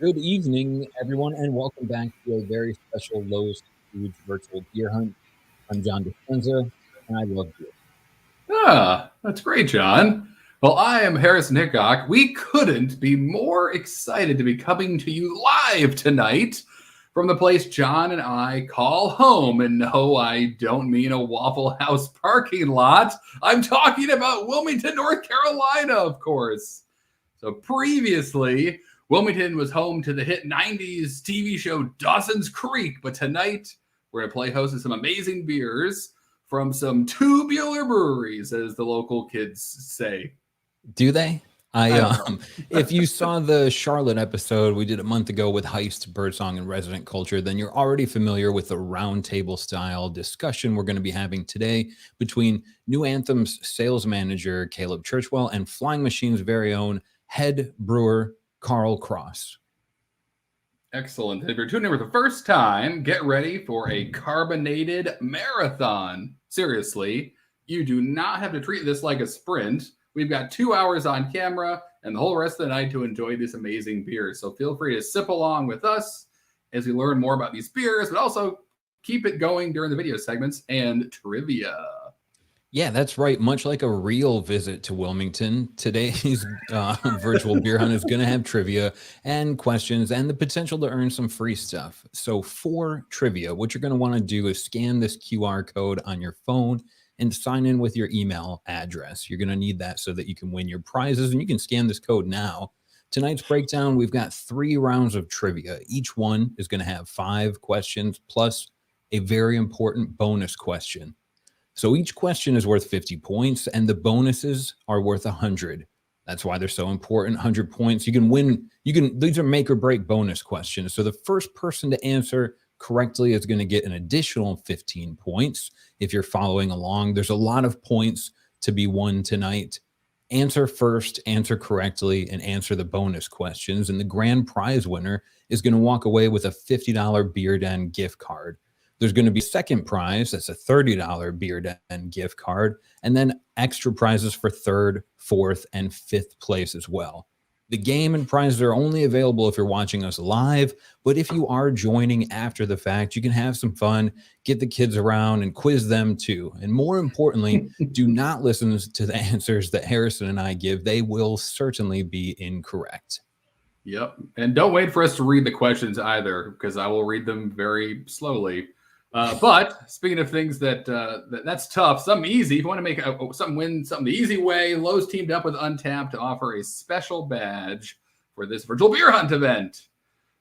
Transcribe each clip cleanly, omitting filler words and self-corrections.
Good evening, everyone, and welcome back to a very special Lowe's Foods virtual beer hunt. I'm John Dispenza, and I love beer. That's great, John. Well, I am Harrison Hickok. We couldn't be more excited to be coming to you live tonight from the place John and I call home. And no, I don't mean a Waffle House parking lot. I'm talking about Wilmington, North Carolina, of course. So previously, Wilmington was home to the hit 90s TV show Dawson's Creek, but tonight we're going to play host to some amazing beers from some tubular breweries, as the local kids say. Do they? If you saw the Charlotte episode we did a month ago with Heist, Birdsong, and Resident Culture, then you're already familiar with the roundtable style discussion we're going to be having today between New Anthem's sales manager, Caleb Churchwell, and Flying Machine's very own head brewer, Carl Cross. Excellent. If you're tuning in for the first time, get ready for a carbonated marathon. Seriously, you do not have to treat this like a sprint. We've got 2 hours on camera and the whole rest of the night to enjoy this amazing beer. So feel free to sip along with us as we learn more about these beers, but also keep it going during the video segments and trivia. Yeah, that's right. Much like a real visit to Wilmington, today's virtual beer hunt is going to have trivia and questions and the potential to earn some free stuff. So for trivia, what you're going to want to do is scan this QR code on your phone and sign in with your email address. You're going to need that so that you can win your prizes, and you can scan this code now. Tonight's breakdown, we've got 3 rounds of trivia. Each one is going to have 5 questions plus a very important bonus question. So each question is worth 50 points, and the bonuses are worth 100. That's why they're so important. 100 points. You can win. These are make or break bonus questions. So the first person to answer correctly is going to get an additional 15 points. If you're following along, there's a lot of points to be won tonight. Answer first, answer correctly, and answer the bonus questions. And the grand prize winner is going to walk away with a $50 Beer Den gift card. There's going to be second prize. That's a $30 Beer Den gift card. And then extra prizes for third, fourth, and fifth place as well. The game and prizes are only available if you're watching us live. But if you are joining after the fact, you can have some fun, get the kids around, and quiz them too. And more importantly, do not listen to the answers that Harrison and I give. They will certainly be incorrect. Yep. And don't wait for us to read the questions either, because I will read them very slowly. But speaking of things that's tough, something easy. If you want to make win something the easy way, Lowe's teamed up with Untapped to offer a special badge for this virtual beer hunt event.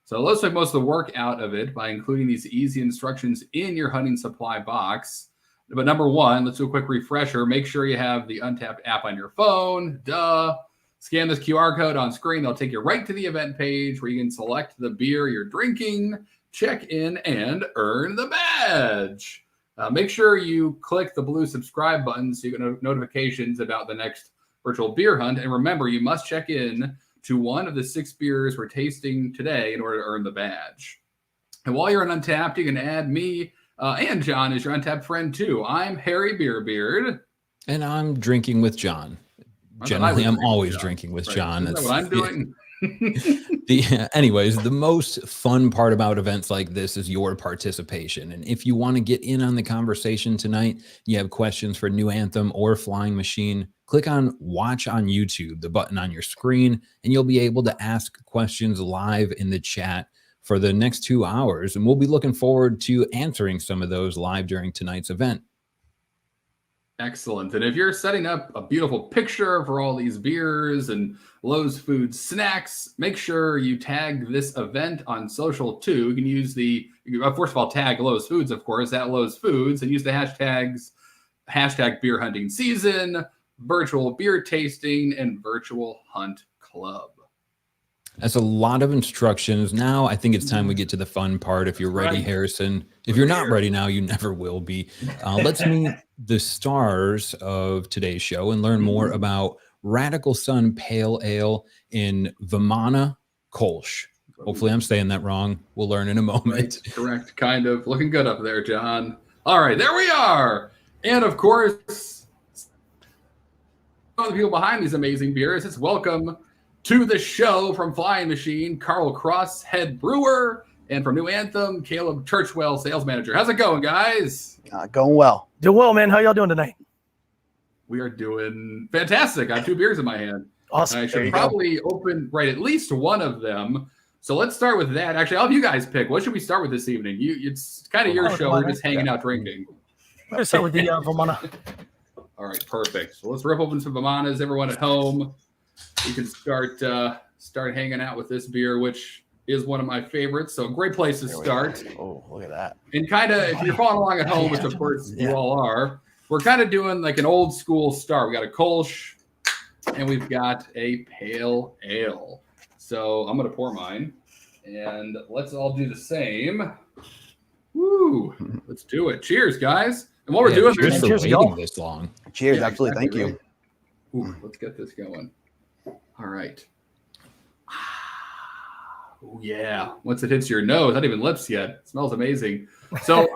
So Lowe's took most of the work out of it by including these easy instructions in your hunting supply box. But number one, let's do a quick refresher. Make sure you have the Untapped app on your phone. Duh. Scan this QR code on screen. They'll take you right to the event page where you can select the beer you're drinking, check in, and earn the badge. Make sure you click the blue subscribe button so you get notifications about the next virtual beer hunt. And remember, you must check in to one of the 6 beers we're tasting today in order to earn the badge. And while you're on Untapped, you can add me and John as your Untapped friend too. I'm Harry Beerbeard. And I'm drinking with John. Generally, I'm always drinking with John. That's what I'm doing. Anyways, the most fun part about events like this is your participation. And if you want to get in on the conversation tonight, you have questions for New Anthem or Flying Machine, click on Watch on YouTube, the button on your screen, and you'll be able to ask questions live in the chat for the next 2 hours. And we'll be looking forward to answering some of those live during tonight's event. Excellent. And if you're setting up a beautiful picture for all these beers and Lowe's Food snacks, make sure you tag this event on social too. You can use first of all, tag Lowe's Foods, of course, at Lowe's Foods, and use the hashtag beer hunting season, virtual beer tasting, and virtual hunt club. That's a lot of instructions. Now I think it's time we get to the fun part. If you're ready, Harrison. If you're not ready now, you never will be. Let's meet the stars of today's show and learn more about Radical Sun Pale Ale in Vimana, Kolsch. Hopefully I'm saying that wrong. We'll learn in a moment. Right, correct. Kind of. Looking good up there, John. All right, there we are. And of course, one of the people behind these amazing beers, let's welcome to the show from Flying Machine, Carl Cross, head brewer, and from New Anthem, Caleb Churchwell, sales manager. How's it going, guys? Going well. Doing well, man. How y'all doing tonight? We are doing fantastic. I have 2 beers in my hand. Awesome. I should probably open at least one of them. So let's start with that. Actually, I'll have you guys pick. What should we start with this evening? It's kind of your show. We're just hanging out drinking. We're gonna start with the Vomana. All right, perfect. So let's rip open some Vomanas. Everyone at home, you can start hanging out with this beer, which is one of my favorites. So a great place to start. Oh, look at that. And kind of, if you're following along at home, which of course you all are, we're kind of doing like an old school start. We got a Kolsch and we've got a pale ale. So I'm going to pour mine and let's all do the same. Woo! Let's do it. Cheers, guys. And what we're doing cheers for cheers, waiting y'all. this long. Cheers. Yeah, Absolutely. exactly Thank you. Ooh, let's get this going. All right. Oh yeah. Once it hits your nose, not even lips yet. It smells amazing. So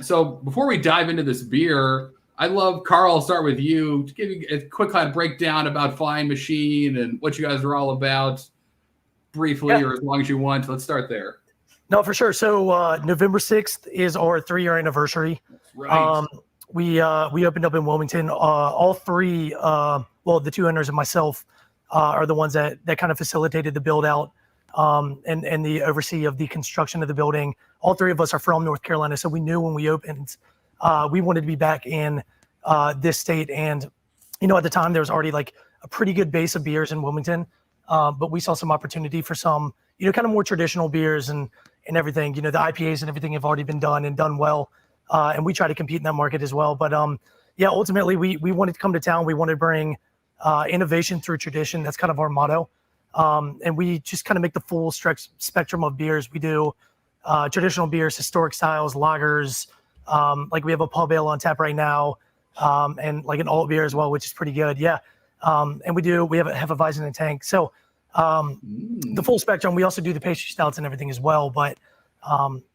so before we dive into this beer, I'd love, Carl, I'll start with you to give you a quick kind of breakdown about Flying Machine and what you guys are all about briefly, or as long as you want. Let's start there. No, for sure. So November 6th is our 3-year anniversary. Right. We opened up in Wilmington. All 3, the 2 owners and myself are the ones that kind of facilitated the build out and the oversee of the construction of the building. All 3 of us are from North Carolina, so we knew when we opened we wanted to be back in this state. And at the time there was already like a pretty good base of beers in Wilmington, but we saw some opportunity for some kind of more traditional beers and everything. The IPAs and everything have already been done and done well, and we try to compete in that market as well. But ultimately we wanted to come to town. We wanted to bring innovation through tradition. That's kind of our motto. And we just kind of make the full spectrum of beers. We do traditional beers, historic styles, lagers. Like we have a pub ale on tap right now, and like an alt beer as well, which is pretty good. Yeah. And we have a Hefeweizen in tank. So the full spectrum. We also do the pastry stouts and everything as well. But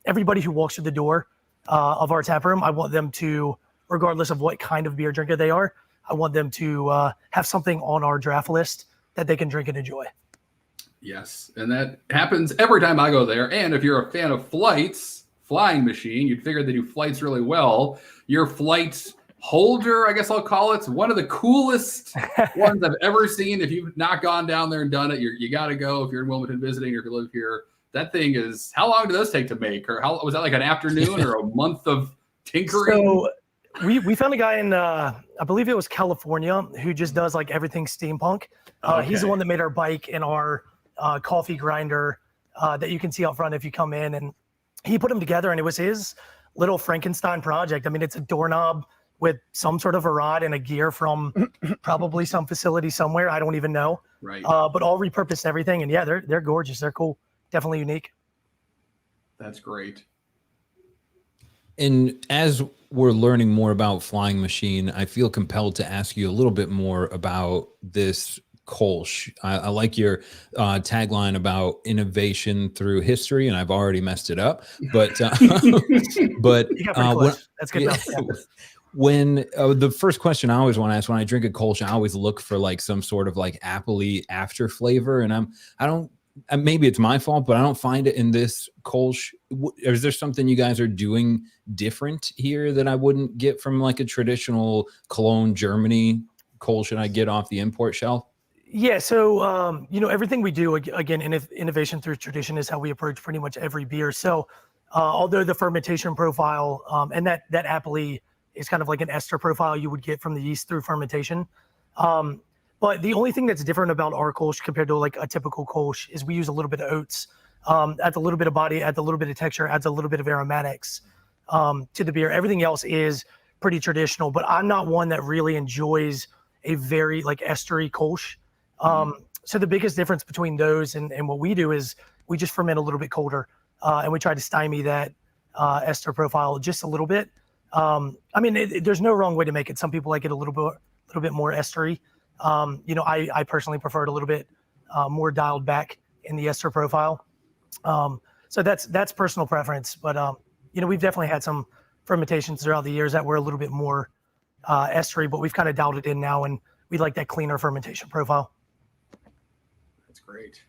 everybody who walks through the door of our tap room, I want them to, regardless of what kind of beer drinker they are, I want them to have something on our draft list that they can drink and enjoy. Yes, and that happens every time I go there. And if you're a fan of Flying Machine, you'd figure they do flights really well. Your flight holder, I guess I'll call it, one of the coolest ones I've ever seen. If you've not gone down there and done it, you got to go if you're in Wilmington visiting or if you live here. That thing is, how long do those take to make? Or how was that, like an afternoon or a month of tinkering? So we found a guy in, I believe it was California, who just does like everything steampunk. He's the one that made our bike and our coffee grinder that you can see out front if you come in. And he put them together, and it was his little Frankenstein project. I mean, it's a doorknob with some sort of a rod and a gear from probably some facility somewhere. I don't even know. Right. But all repurposed everything. And yeah, they're gorgeous. They're cool. Definitely unique. That's great. And as we're learning more about Flying Machine, I feel compelled to ask you a little bit more about this Kolsch. I like your tagline about innovation through history, and I've already messed it up. But but You got pretty close. That's good enough. Yeah. When the first question I always want to ask when I drink a Kolsch, I always look for like some sort of like appley after flavor, and I don't. Maybe it's my fault, but I don't find it in this Kolsch. Is there something you guys are doing different here that I wouldn't get from like a traditional Cologne, Germany Kolsch that I get off the import shelf? Yeah, so everything we do, again, innovation through tradition is how we approach pretty much every beer. So although the fermentation profile and that appley is kind of like an ester profile you would get from the yeast through fermentation. But the only thing that's different about our Kolsch compared to like a typical Kolsch is we use a little bit of oats, adds a little bit of body, adds a little bit of texture, adds a little bit of aromatics to the beer. Everything else is pretty traditional, but I'm not one that really enjoys a very like estery Kolsch. So the biggest difference between those and what we do is we just ferment a little bit colder, and we try to stymie that ester profile just a little bit. I mean, there's no wrong way to make it. Some people like it a little bit more estery. I personally prefer it a little bit more dialed back in the ester profile. So that's personal preference. But we've definitely had some fermentations throughout the years that were a little bit more estery, but we've kind of dialed it in now, and we like that cleaner fermentation profile. great.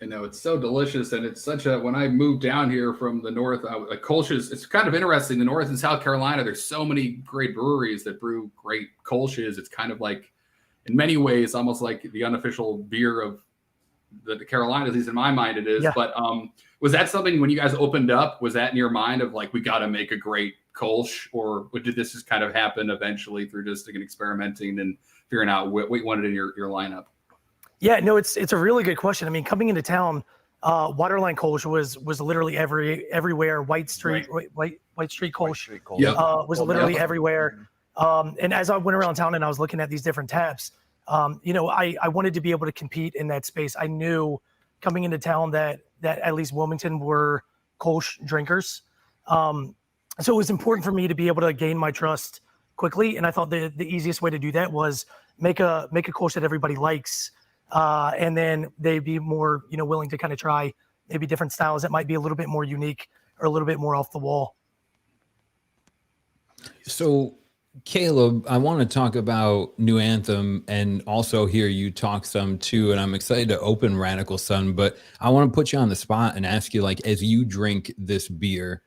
I know it's so delicious, and it's such a. When I moved down here from the north, like Kolsch's, it's kind of interesting. The North and South Carolina, there's so many great breweries that brew great Kolsch's. It's kind of like, in many ways, almost like the unofficial beer of the Carolinas. At least in my mind, it is. Yeah. But was that something when you guys opened up? Was that in your mind of like, we got to make a great Kolsch, or did this just kind of happen eventually through just experimenting and figuring out what you wanted in your lineup? Yeah, no, it's a really good question. I mean, coming into town, Waterline Kolsch was literally everywhere. White Street Kolsch Yep. was literally everywhere. And as I went around town and I was looking at these different taps, I wanted to be able to compete in that space. I knew coming into town that at least Wilmington were Kolsch drinkers. So it was important for me to be able to gain my trust quickly. And I thought the easiest way to do that was make a Kolsch that everybody likes. And then they'd be more, willing to kind of try maybe different styles that might be a little bit more unique or a little bit more off the wall. So, Caleb, I want to talk about New Anthem and also hear you talk some too. And I'm excited to open Radical Sun, but I want to put you on the spot and ask you, like, as you drink this beer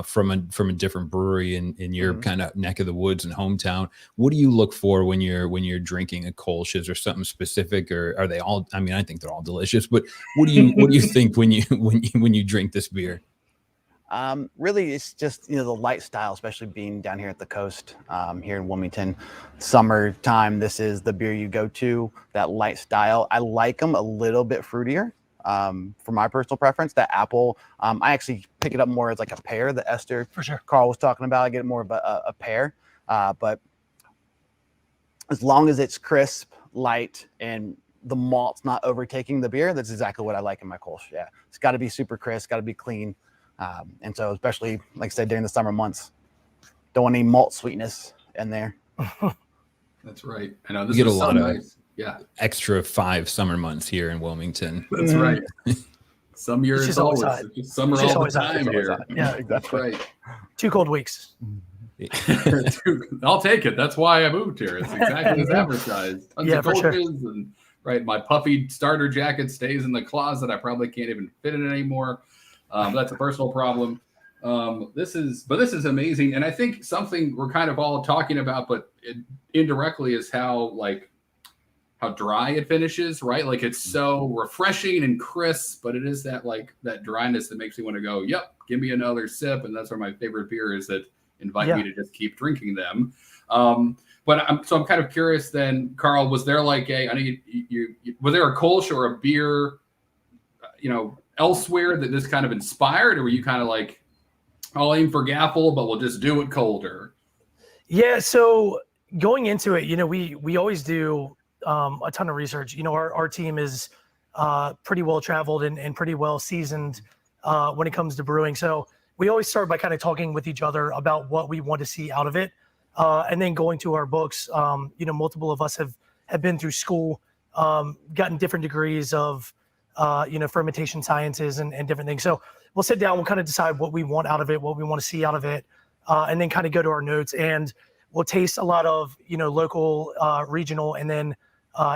from a different brewery in your kind of neck of the woods and hometown, what do you look for when you're drinking a Kolsch? Is there something specific, or are they all? I mean, I think they're all delicious, but what do you think when you drink this beer? Really, it's just the light style, especially being down here at the coast, here in Wilmington. Summertime, this is the beer you go to. That light style. I like them a little bit fruitier. For my personal preference, that apple, I actually pick it up more as like a pear. The ester, For sure. Carl was talking about, I get more of a pear. But as long as it's crisp, light, and the malt's not overtaking the beer, that's exactly what I like in my Kolsch. Yeah, it's got to be super crisp, got to be clean. And so especially, like I said, during the summer months, don't want any malt sweetness in there. That's right. I know this You get is a so lot of nice. Yeah, extra 5 summer months here in Wilmington. that's right. Some years just always, always hot. it's summer It's just all always the hot. time It's always here. hot. Yeah, That's exactly. right. 2 cold weeks. I'll take it. That's why I moved here. It's exactly as advertised. Tons Yeah, of for sure. coaches and right. My puffy starter jacket stays in the closet. I probably can't even fit it anymore. That's a personal problem. This is amazing, and I think something we're kind of all talking about, but indirectly, is how dry it finishes. Right, like it's so refreshing and crisp, but it is that dryness that makes me want to go, "Yep, give me another sip." And that's where my favorite beer is that invite me to just keep drinking them. But I'm kind of curious then, Carl, was there like was there a Kolsch or a beer, elsewhere that this kind of inspired, or were you kind of like, I'll aim for Gaffle, but we'll just do it colder? Yeah. So going into it, we always do a ton of research. Our team is pretty well traveled and pretty well seasoned when it comes to brewing. So we always start by kind of talking with each other about what we want to see out of it. And then going to our books, multiple of us have been through school, gotten different degrees of, fermentation sciences and different things. So we'll sit down, we'll kind of decide what we want out of it, what we want to see out of it, and then kind of go to our notes, and we'll taste a lot of, local, regional, and then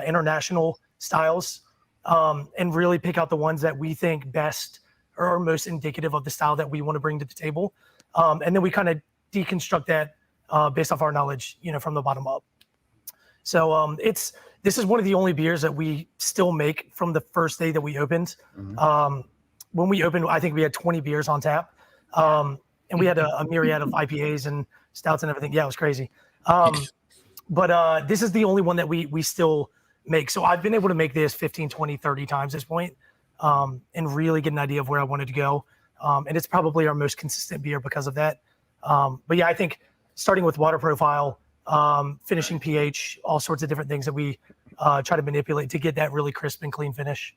international styles, and really pick out the ones that we think best or are most indicative of the style that we want to bring to the table. And then we kind of deconstruct that based off our knowledge, from the bottom up. So this is one of the only beers that we still make from the first day that we opened. When we opened, I think we had 20 beers on tap. And we had a myriad of IPAs and stouts and everything. Yeah, it was crazy. But this is the only one that we still make. So I've been able to make this 15, 20, 30 times at this point, and really get an idea of where I wanted to go. And it's probably our most consistent beer because of that. But yeah, I think starting with water profile, finishing pH, all sorts of different things that we try to manipulate to get that really crisp and clean finish.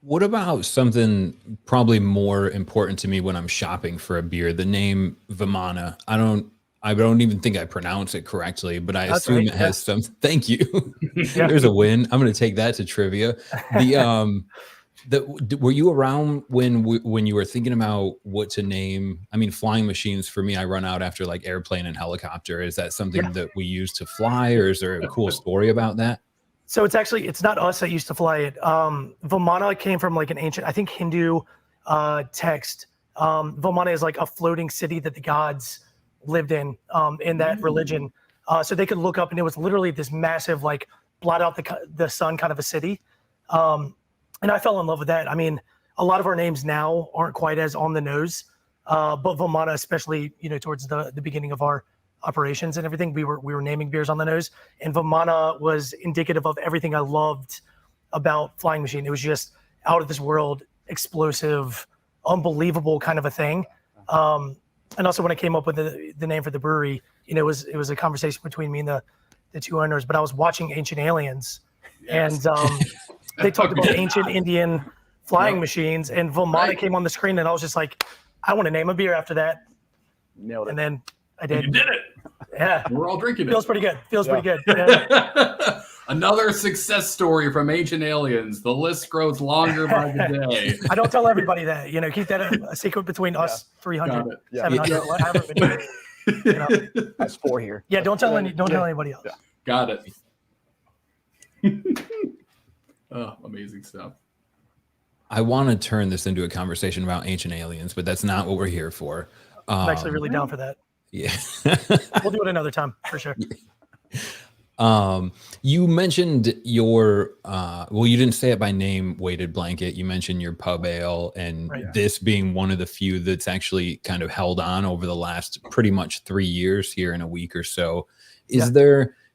What about something probably more important to me when I'm shopping for a beer? The name Vimana. I don't even think I pronounce it correctly, but I That's assume right, it has some. Thank you. Yeah. There's a win. I'm going to take that to trivia. Were you around when you were thinking about what to name? I mean, flying machines for me, I run out after like airplane and helicopter. Is that something that we use to fly, or is there a cool story about that? So it's not us that used to fly it. Vimana came from like an ancient, I think, Hindu text. Vimana is like a floating city that the gods lived in that religion. So they could look up, and it was literally this massive, like, blot out the sun kind of a city. And I fell in love with that. I mean, a lot of our names now aren't quite as on the nose, but Vimana, especially, towards the beginning of our operations and everything, we were naming beers on the nose, and Vimana was indicative of everything I loved about Flying Machine. It was just out of this world, explosive, unbelievable kind of a thing. And also when I came up with the name for the brewery, it was a conversation between me and the two owners, but I was watching Ancient Aliens, Yes. and they talked about ancient Indian flying machines, and Vimana came on the screen, and I was just like, I want to name a beer after that. Nailed it. And then I did. You did it. Yeah. We're all drinking Feels it. pretty good. Pretty good. Yeah. Another success story from Ancient Aliens. The list grows longer by the day. I don't tell everybody that. Keep that a secret between us 300, Got it. Yeah. 700. I haven't been. That's 4 here. Yeah, don't tell anybody else. Yeah. Got it. Oh, amazing stuff. I want to turn this into a conversation about Ancient Aliens, but that's not what we're here for. I'm actually really down for that. Yeah. We'll do it another time for sure. You mentioned your you didn't say it by name, Weighted Blanket. You mentioned your pub ale, and this being one of the few that's actually kind of held on over the last pretty much 3 years here in a week or so.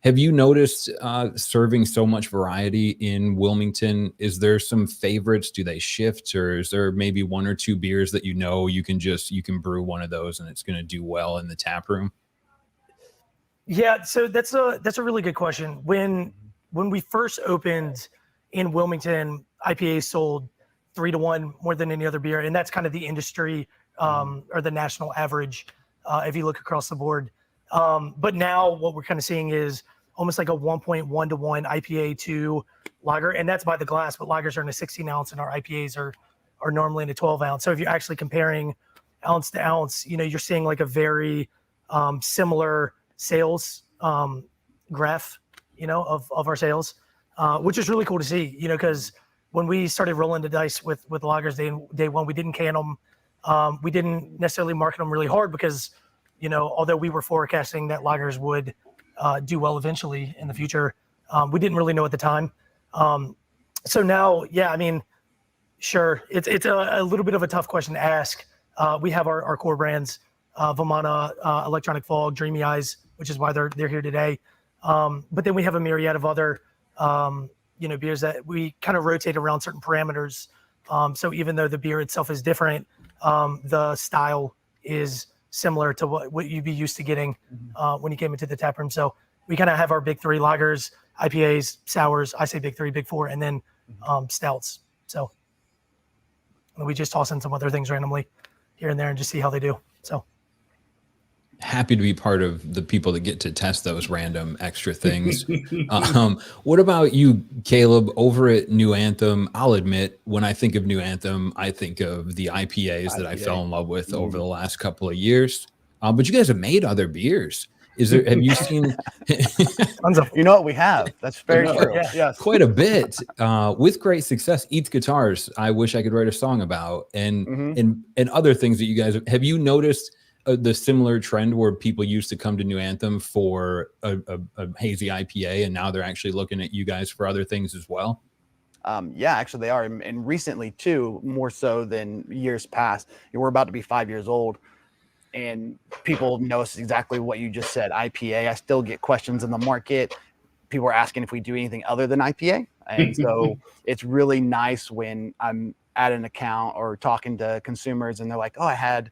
Have you noticed serving so much variety in Wilmington? Is there some favorites? Do they shift, or is there maybe 1 or 2 beers that you can brew one of those and it's going to do well in the tap room? Yeah, so that's a really good question. When we first opened in Wilmington, IPAs sold 3 to 1 more than any other beer, and that's kind of the industry or the national average if you look across the board. But now what we're kind of seeing is almost like a 1.1 to 1 IPA to lager, and that's by the glass. But lagers are in a 16 ounce, and our IPAs are normally in a 12 ounce. So if you're actually comparing ounce to ounce, you're seeing like a very similar sales graph, of our sales, which is really cool to see, because when we started rolling the dice with lagers day one, we didn't can them. We didn't necessarily market them really hard because, although we were forecasting that lagers would do well eventually in the future, we didn't really know at the time. So now, yeah, I mean, sure, it's a little bit of a tough question to ask. We have our core brands, Vimana, Electronic Fog, Dreamy Eyes, which is why they're here today. But then we have a myriad of other, beers that we kind of rotate around certain parameters. So even though the beer itself is different, the style is similar to what you'd be used to getting when you came into the tap room. So we kind of have our big 3 lagers, IPAs, sours. I say big 3, big 4, and then stouts. So we just toss in some other things randomly here and there and just see how they do. So happy to be part of the people that get to test those random extra things. What about you, Caleb, over at New Anthem? I'll admit, when I think of New Anthem, I think of the IPAs that I fell in love with over the last couple of years. But you guys have made other beers. Have you seen? You know what we have? That's very true. Yeah. Yes. Quite a bit, with great success. Eats Guitars, I wish I could write a song about, and other things that you guys have you noticed the similar trend where people used to come to New Anthem for a hazy IPA, and now they're actually looking at you guys for other things as well? Yeah, actually they are, and recently too, more so than years past. We're about to be 5 years old, and people notice exactly what you just said. IPA. I still get questions in the market. People are asking if we do anything other than IPA, and so it's really nice when I'm at an account or talking to consumers, and they're like, "Oh, I had,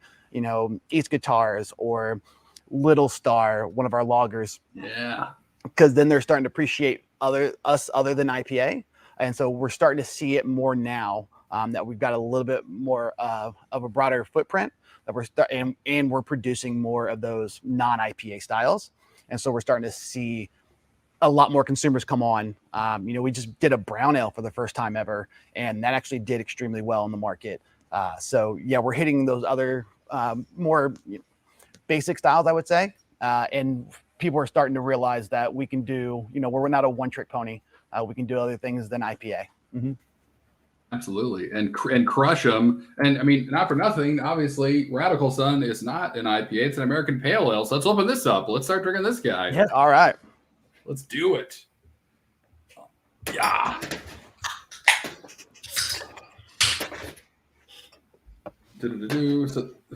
East Guitars or Little Star, one of our lagers." Yeah. Because then they're starting to appreciate other than IPA. And so we're starting to see it more now that we've got a little bit more of a broader footprint, that and we're producing more of those non-IPA styles. And so we're starting to see a lot more consumers come on. We just did a brown ale for the first time ever, and that actually did extremely well in the market. So yeah, we're hitting those other more basic styles, I would say. And people are starting to realize that we can do, we're not a one-trick pony. we can do other things than IPA. Absolutely, and crush them. And I mean, not for nothing, obviously, Radical Sun is not an IPA; it's an American Pale Ale. So let's open this up. Let's start drinking this guy. Yeah. All right. Let's do it. Yeah.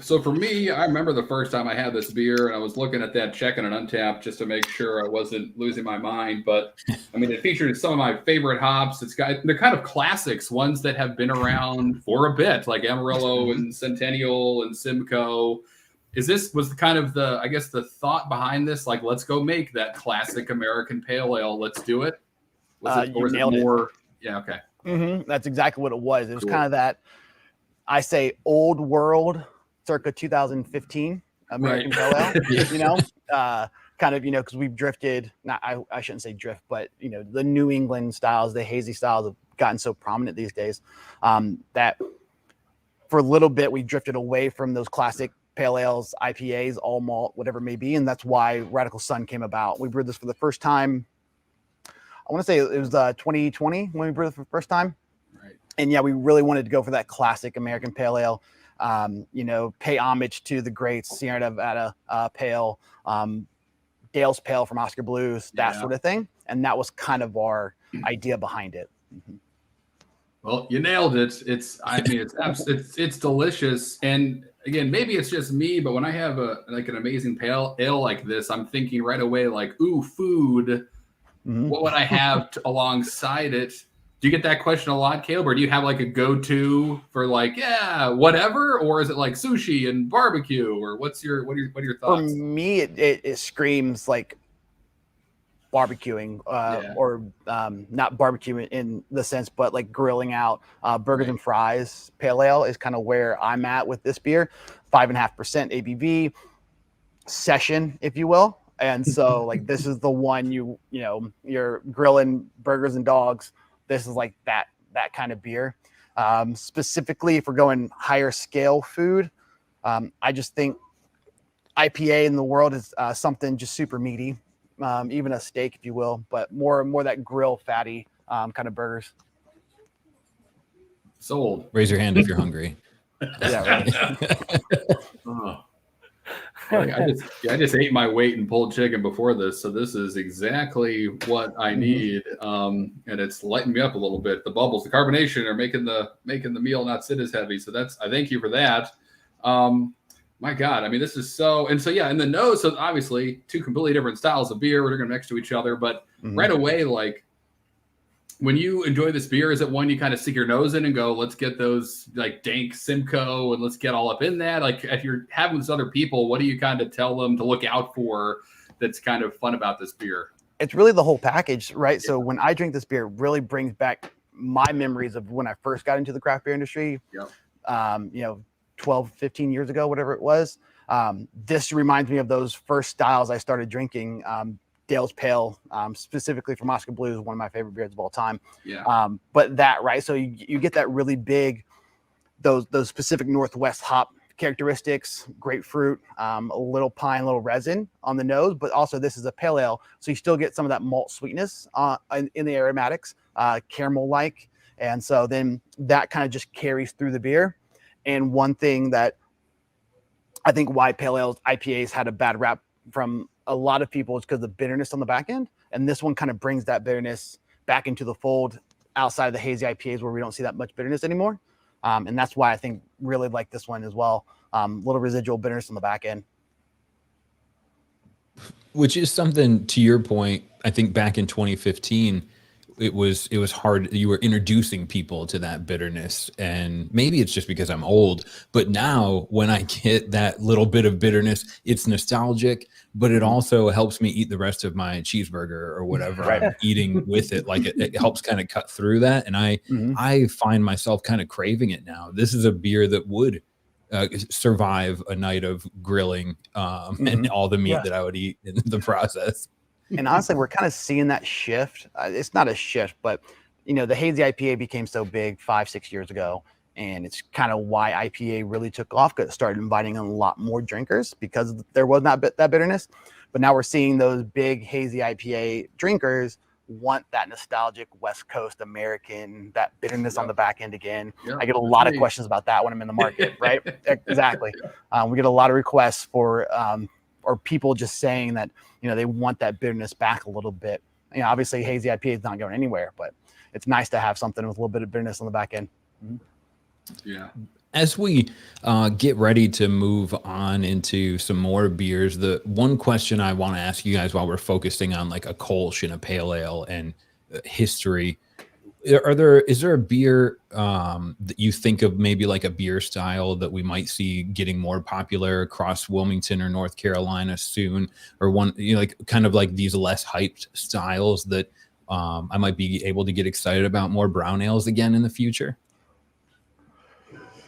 So for me, I remember the first time I had this beer, and I was looking at that, checking it Untapped just to make sure I wasn't losing my mind. But I mean, it featured some of my favorite hops. They're kind of classics, ones that have been around for a bit, like Amarillo and Centennial and Simcoe. Was kind of the thought behind this? Like, let's go make that classic American Pale Ale. Let's do it. You nailed it. Yeah. Okay. That's exactly what it was. It was Cool. kind of that, I say, old world, circa 2015 American Pale Ale. Kind of, because we've drifted. Not, I shouldn't say drift, but the New England styles, the hazy styles have gotten so prominent these days that for a little bit we drifted away from those classic pale ales, IPAs, all malt, whatever it may be, and that's why Radical Sun came about. We brewed this for the first time. I want to say it was 2020 when we brewed it for the first time. Right. And yeah, we really wanted to go for that classic American Pale Ale. Pay homage to the greats, Sierra Nevada Pale, Dale's Pale from Oscar Blues, that sort of thing. And that was kind of our idea behind it. Well, you nailed it. It's delicious. And again, maybe it's just me, but when I have an amazing pale ale like this, I'm thinking right away, like, ooh, food. What would I have alongside it? Do you get that question a lot, Caleb, or do you have like a go-to for like, whatever, or is it like sushi and barbecue, or what are your thoughts? For me, it screams like barbecuing, or not barbecue in the sense, but like grilling out. Burgers and fries pale ale is kind of where I'm at with this beer. 5.5% ABV session, if you will. And so like this is the one you're grilling burgers and dogs. This is like that kind of beer. Specifically, if we're going higher scale food, I just think IPA in the world is something just super meaty, even a steak, if you will, but more that grill fatty kind of burgers. Sold. Raise your hand if you're hungry. Yeah, right. I just ate my weight in pulled chicken before this, so this is exactly what I need, and it's lightened me up a little bit. The bubbles, the carbonation are making the meal not sit as heavy. So I thank you for that. My God, I mean, this is and the nose. So obviously, two completely different styles of beer. We're going next to each other, but right away, like, when you enjoy this beer, is it one you kind of stick your nose in and go, let's get those like dank Simcoe and let's get all up in that? Like, if you're having with other people, what do you kind of tell them to look out for that's kind of fun about this beer? It's really the whole package, right? Yeah. So when I drink this beer, it really brings back my memories of when I first got into the craft beer industry, 12, 15 years ago, whatever it was. This reminds me of those first styles I started drinking. Dale's Pale, specifically from Oscar Blues, one of my favorite beers of all time. Yeah. But that, right? So you get that really big, those specific Northwest hop characteristics, grapefruit, a little pine, a little resin on the nose, but also this is a pale ale. So you still get some of that malt sweetness in the aromatics, caramel-like. And so then that kind of just carries through the beer. And one thing that I think why pale ales, IPAs had a bad rap from a lot of people is because of the bitterness on the back end. And this one kind of brings that bitterness back into the fold outside of the hazy IPAs where we don't see that much bitterness anymore. And that's why I think really like this one as well. Little residual bitterness on the back end. Which is something, to your point, I think back in 2015, it was hard. You were introducing people to that bitterness, and maybe it's just because I'm old, but now when I get that little bit of bitterness, it's nostalgic, but it also helps me eat the rest of my cheeseburger or whatever I'm eating with it. Like it helps kind of cut through that. And I find myself kind of craving it now. This is a beer that would survive a night of grilling and all the meat that I would eat in the process. And honestly, we're kind of seeing that shift. It's not a shift, but the hazy IPA became so big 5-6 years ago, and it's kind of why IPA really took off, because it started inviting a lot more drinkers because there was not that bitterness. But now we're seeing those big hazy IPA drinkers want that nostalgic West Coast American, that bitterness on Yep. the back end again. Yep, I get a that's lot of me. questions about that when I'm in the market, right? Exactly. We get a lot of requests for, or people just saying that, they want that bitterness back a little bit. Obviously hazy IPA is not going anywhere, but it's nice to have something with a little bit of bitterness on the back end. Yeah. As we get ready to move on into some more beers, the one question I want to ask you guys while we're focusing on like a Kolsch and a pale ale and history, is there a beer that you think of, maybe like a beer style that we might see getting more popular across Wilmington or North Carolina soon, or one, like kind of like these less hyped styles that I might be able to get excited about more brown ales again in the future?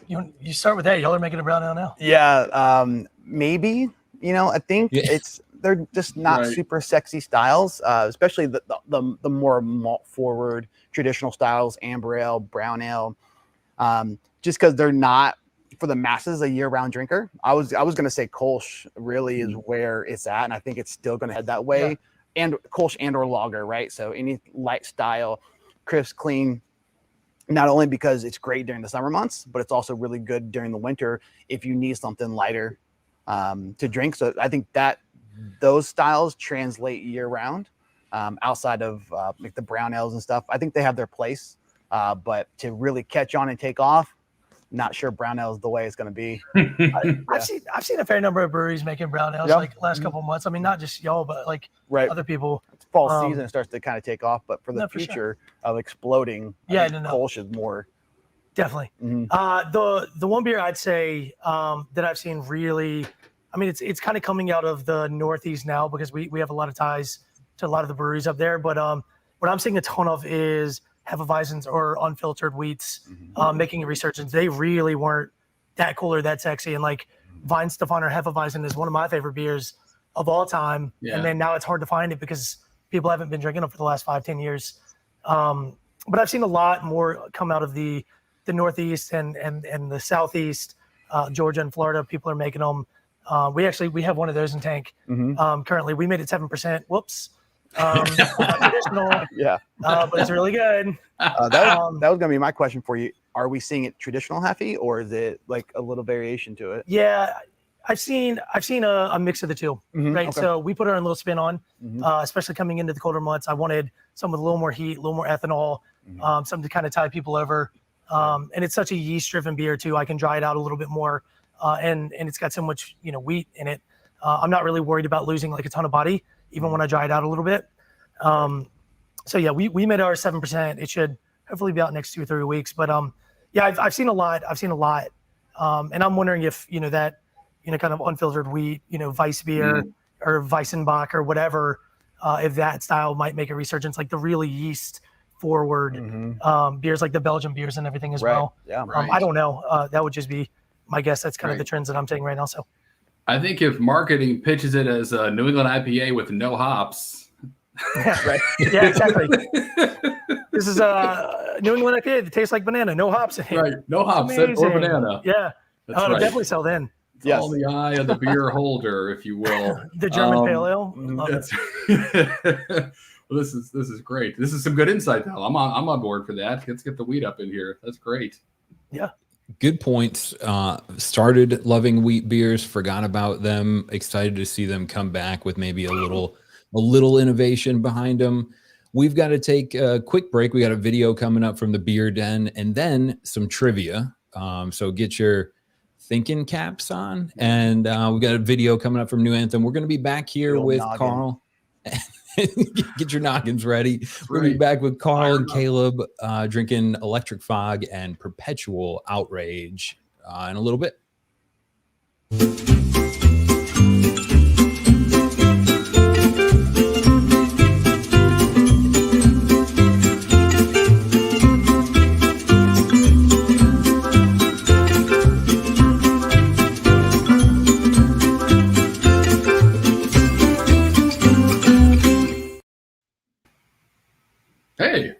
You start with that. Y'all are making a brown ale now. Yeah, maybe. I think they're just not Right. super sexy styles, especially the more malt forward traditional styles, amber ale, brown ale. Just because they're not for the masses a year round drinker. I was going to say Kolsch really is where it's at, and I think it's still going to head that way. Yeah. And Kolsch and or lager, right? So any light style, crisp, clean. Not only because it's great during the summer months, but it's also really good during the winter if you need something lighter to drink. So I think that those styles translate year round outside of like the brown ales and stuff. I think they have their place, but to really catch on and take off, not sure brown ale is the way it's going to be. I've seen a fair number of breweries making brown ales like last couple of months. I mean, not just y'all, but like other people. It's fall season starts to kind of take off, but for the future of exploding, Kolsch is more. Definitely. The one beer I'd say that I've seen really, I mean, it's kind of coming out of the Northeast now because we have a lot of ties to a lot of the breweries up there. But what I'm seeing a ton of is Hefeweizens or unfiltered wheats making a resurgence. They really weren't that cool or that sexy. And like Weihenstephaner Hefeweizen is one of my favorite beers of all time. Yeah. And then now it's hard to find it because people haven't been drinking them for the last 5-10 years. But I've seen a lot more come out of the Northeast and the Southeast, Georgia and Florida. People are making them. We have one of those in tank currently. We made it 7%. Whoops. Traditional, but it's really good. That was going to be my question for you. Are we seeing it traditional Heffy, or is it like a little variation to it? Yeah, I've seen a mix of the two, right? Okay. So we put our own little spin on, especially coming into the colder months. I wanted some with a little more heat, a little more ethanol, something to kind of tie people over. And it's such a yeast-driven beer too. I can dry it out a little bit more, and it's got so much wheat in it. I'm not really worried about losing like a ton of body, even when I dry it out a little bit. So yeah, we made our 7%. It should hopefully be out next 2 or 3 weeks. But yeah, I've seen a lot. And I'm wondering if that kind of unfiltered wheat, Weiss beer or Weissenbach or whatever, if that style might make a resurgence, like the really yeast forward beers, like the Belgian beers and everything as well. Yeah, I don't know. That would just be my guess. That's kind of the trends that I'm taking right now. So I think if marketing pitches it as a New England IPA with no hops. Yeah, yeah, exactly. This is a New England IPA that tastes like banana, no hops in it. Right, no hops or banana. Yeah, it'll definitely sell then. It's all the eye of the beer holder, if you will. The German pale ale. Well, this is great. This is some good insight, though. I'm on board for that. Let's get the wheat up in here. That's great. Yeah. Good points. Started loving wheat beers, forgot about them. Excited to see them come back with maybe a little innovation behind them. We've got to take a quick break. We got a video coming up from the Beer Den, and then some trivia. So get your thinking caps on, and we got a video coming up from New Anthem. We're going to be back here with Carl. Get your noggins ready. We're going to be back with Carl and Caleb drinking Electric Fog and Perpetual Outrage in a little bit. Hey,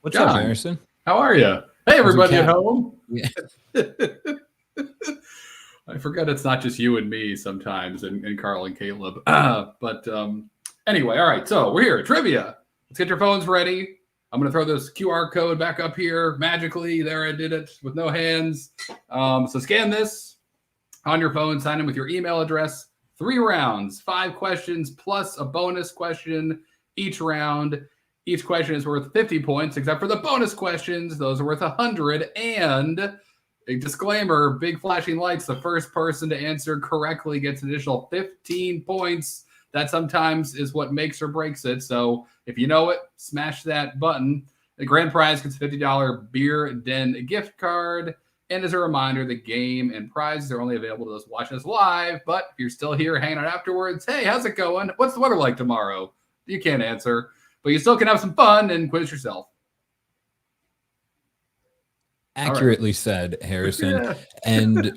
what's John, up, Harrison? How are you? Hey, everybody at home. Yeah. I forget it's not just you and me sometimes, and Carl and Caleb. But anyway, all right. So we're here at trivia. let's get your phones ready. I'm going to throw this QR code back up here magically. There, I did it with no hands. So scan this on your phone, sign in with your email address. 3 rounds, 5 questions, plus a bonus question each round. Each question is worth 50 points, except for the bonus questions. Those are worth 100. And a disclaimer, big flashing lights. The first person to answer correctly gets an additional 15 points. That sometimes is what makes or breaks it. So if you know it, smash that button. The grand prize gets a $50 Beer Den gift card. And as a reminder, the game and prizes are only available to those watching us live. But if you're still here hanging out afterwards, hey, how's it going? What's the weather like tomorrow? You can't answer, but you still can have some fun and quiz yourself. Accurately said, Harrison. And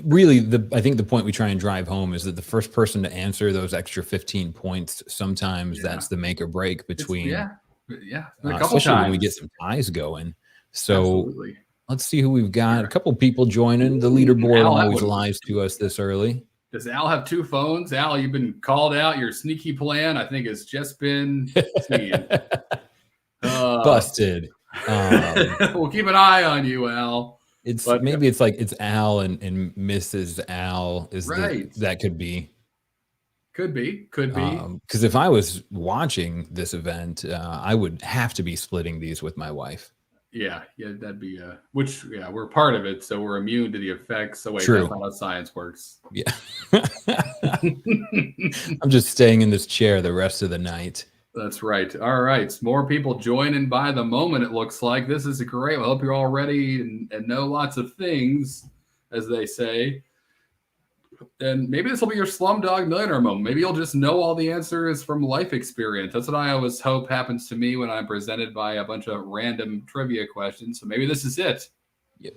really, I think the point we try and drive home is that the first person to answer those extra 15 points, sometimes that's the make or break between. A couple especially times when we get some ties going. So absolutely. Let's see who we've got. A couple people joining. The leaderboard Al, always lies to us this early. Does Al have 2 phones? Al, you've been called out. Your sneaky plan, I think, has just been seen. Busted. We'll keep an eye on you, Al. It's like it's Al and Mrs. Al is right. That could be. Could be. Because if I was watching this event, I would have to be splitting these with my wife. Yeah, that'd be we're part of it, so we're immune to the effects. So wait, True. That's not how science works. Yeah. I'm just staying in this chair the rest of the night. That's right. All right. More people joining by the moment, it looks like. This is great. I hope you're all ready and know lots of things, as they say. And maybe this will be your Slumdog Millionaire moment. Maybe you'll just know all the answers from life experience. That's what I always hope happens to me when I'm presented by a bunch of random trivia questions. So maybe this is it.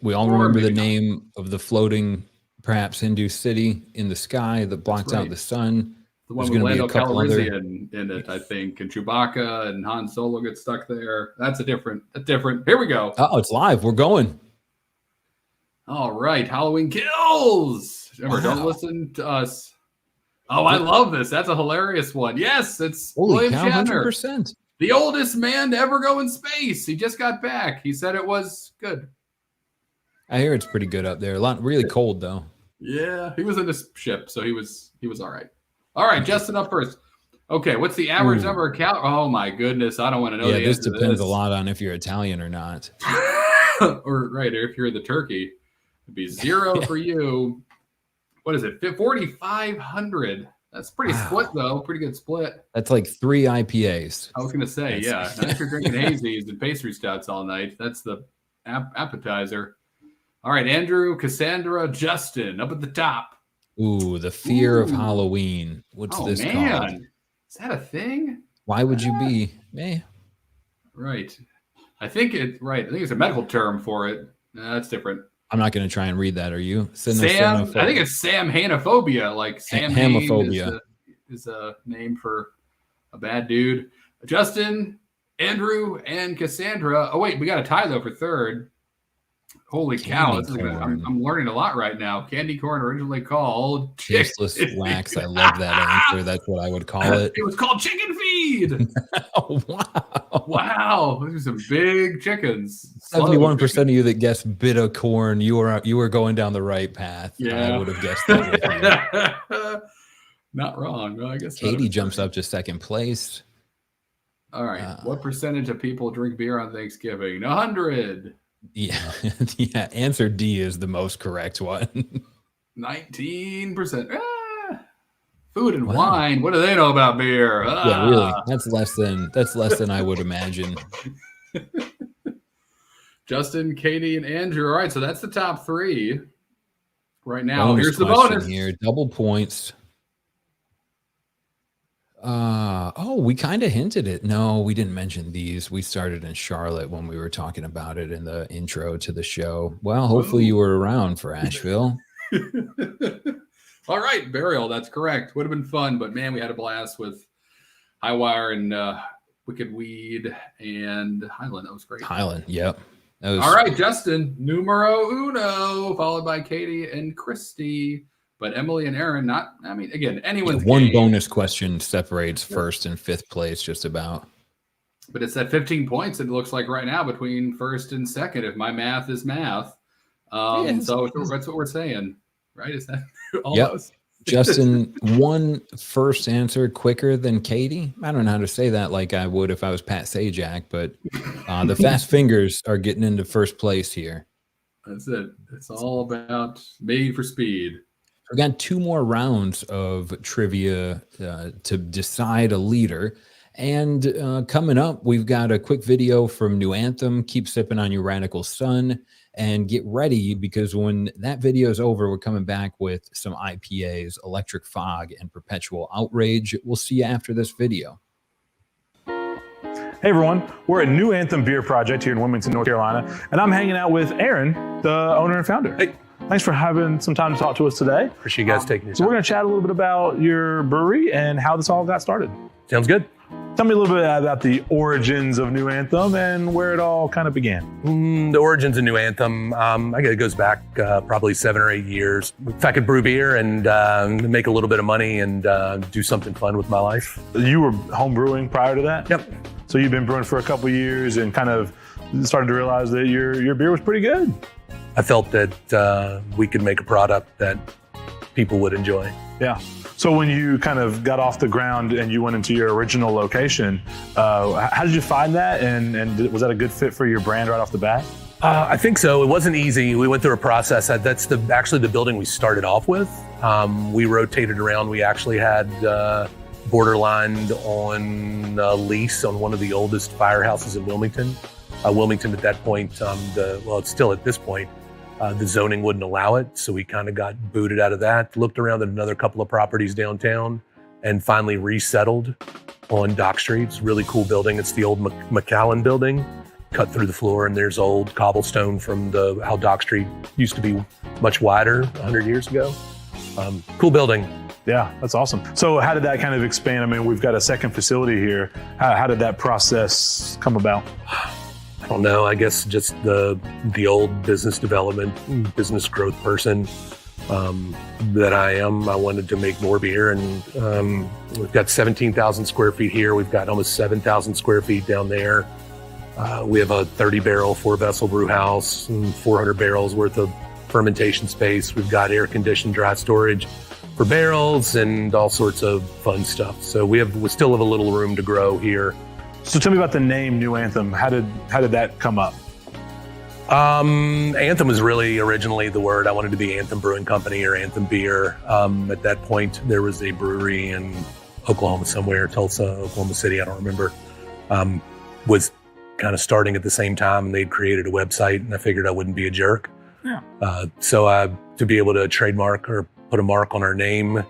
We all remember the name of the floating, perhaps Hindu city in the sky that blocked out the sun. The one with Lando Calrissian in it, I think, and Chewbacca and Han Solo get stuck there. That's a different. Here we go. Oh, it's live. We're going. All right, Halloween Kills. Remember, don't listen to us. Oh, I love this. That's a hilarious one. Yes, it's William Shatner, 100%. the oldest man to ever go in space. He just got back. He said it was good. I hear it's pretty good up there. Really cold though. Yeah, he was in this ship, so he was all right. All right, Justin up first. Okay, what's the average number of calories? Oh my goodness, I don't want to know. This depends a lot on if you're Italian or not. or if you're the turkey, it'd be 0 for you. What is it? 4,500. That's pretty split though. Pretty good split. That's like 3 IPAs. I was gonna say, Not if you're drinking hazies and pastry stouts all night. That's the appetizer. All right, Andrew, Cassandra, Justin, up at the top. Ooh, the fear of Halloween. What's this called? Is that a thing? Why would you be? Right. I think it's a medical term for it. That's different. I'm not going to try and read that. Are you? Sam. I think it's Samhainophobia. Like Sam Hamophobia is a name for a bad dude. Justin, Andrew, and Cassandra. Oh wait, we got a tie though for third. Holy cow! I'm learning a lot right now. Candy corn, originally called tasteless wax. I love that answer. That's what I would call it. It was called chicken feed. Oh, wow! Wow, those are some big chickens. 71% of you that guessed bitter corn, you were going down the right path. Yeah, I would have guessed that. Not wrong. Well, I guess Katie jumps up to second place. All right. What percentage of people drink beer on Thanksgiving? 100. Yeah. Answer D is the most correct one. 19%. Food and wine. What do they know about beer? Yeah, really. That's less than I would imagine. Justin, Katie, and Andrew. All right, so that's the top 3 right now. Here's the bonus. Here, double points. We kind of hinted it. No, we didn't mention these. We started in Charlotte when we were talking about it in the intro to the show. Well, hopefully you were around for Asheville. All right, Burial. That's correct. Would have been fun, but man, we had a blast with Highwire and Wicked Weed and Highland. That was great. Highland, yep. All right, Justin, numero uno, followed by Katie and Christy. But Emily and Aaron, anyone's one game. bonus question separates first and fifth place just about. But it's at 15 points, it looks like right now, between first and second, if my math is math. So that's what we're saying, right? Is that almost? Justin, one first answer quicker than Katie. I don't know how to say that like I would if I was Pat Sajak, but the fast fingers are getting into first place here. That's it. It's all about made for speed. We got 2 more rounds of trivia to decide a leader. And coming up, we've got a quick video from New Anthem, Keep Sipping on Your Radical Sun. And get ready, because when that video is over, we're coming back with some IPAs, Electric Fog and Perpetual Outrage. We'll see you after this video. Hey everyone, we're at New Anthem Beer Project here in Wilmington, North Carolina, and I'm hanging out with Aaron, the owner and founder. Hey. Thanks for having some time to talk to us today. Appreciate you guys taking your So time. we're going to chat a little bit about your brewery and how this all got started. Sounds good. Tell me a little bit about the origins of New Anthem and where it all kind of began. The origins of New Anthem, I guess it goes back probably 7 or 8 years. If I could brew beer and make a little bit of money and do something fun with my life. You were home brewing prior to that? Yep. So you've been brewing for a couple of years and kind of started to realize that your beer was pretty good. I felt that we could make a product that people would enjoy. Yeah. So when you kind of got off the ground and you went into your original location, how did you find that? And was that a good fit for your brand right off the bat? I think so. It wasn't easy. We went through a process. That's actually the building we started off with. We rotated around. We actually had borderlined on a lease on one of the oldest firehouses in Wilmington. Wilmington at that point, it's still at this point, the zoning wouldn't allow it. So we kind of got booted out of that, looked around at another couple of properties downtown, and finally resettled on Dock Street. It's a really cool building. It's the old McAllen building, cut through the floor, and there's old cobblestone from how Dock Street used to be much wider 100 years ago. Cool building. Yeah, that's awesome. So how did that kind of expand? I mean, we've got a second facility here. How did that process come about? I don't know. I guess just the old business development, business growth person that I am. I wanted to make more beer, and we've got 17,000 square feet here. We've got almost 7,000 square feet down there. We have a 30-barrel, 4-vessel brew house, and 400 barrels worth of fermentation space. We've got air-conditioned dry storage for barrels and all sorts of fun stuff. So we still have a little room to grow here. So tell me about the name New Anthem. How did that come up? Anthem was really originally the word. I wanted to be Anthem Brewing Company or Anthem Beer. At that point, there was a brewery in Oklahoma somewhere, Tulsa, Oklahoma City, I don't remember, was kind of starting at the same time, and they'd created a website, and I figured I wouldn't be a jerk. Yeah. So to be able to trademark or put a mark on our name,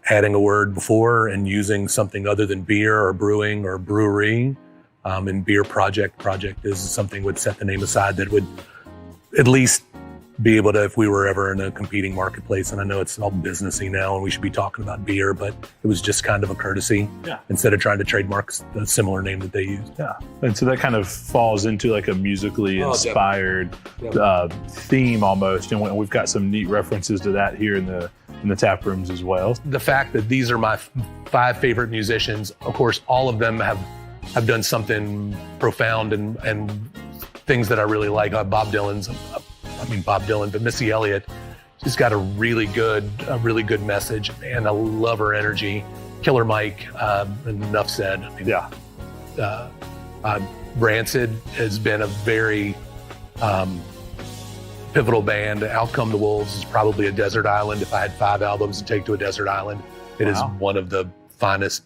adding a word before and using something other than beer or brewing or brewery, and beer project is something would set the name aside that would at least be able to, if we were ever in a competing marketplace, and I know it's all businessy now and we should be talking about beer, but it was just kind of a courtesy. Yeah. Instead of trying to trademark a similar name that they used. Yeah. And so that kind of falls into like a musically inspired theme almost. And we've got some neat references to that here in the tap rooms as well. The fact that these are my 5 favorite musicians, of course, all of them have done something profound and things that I really like. Bob Dylan, but Missy Elliott, she's got a really good message, and I love her energy. Killer Mike, enough said. Rancid has been a very pivotal band. Out Come the Wolves is probably a desert island. If I had 5 albums to take to a desert island, it is one of the finest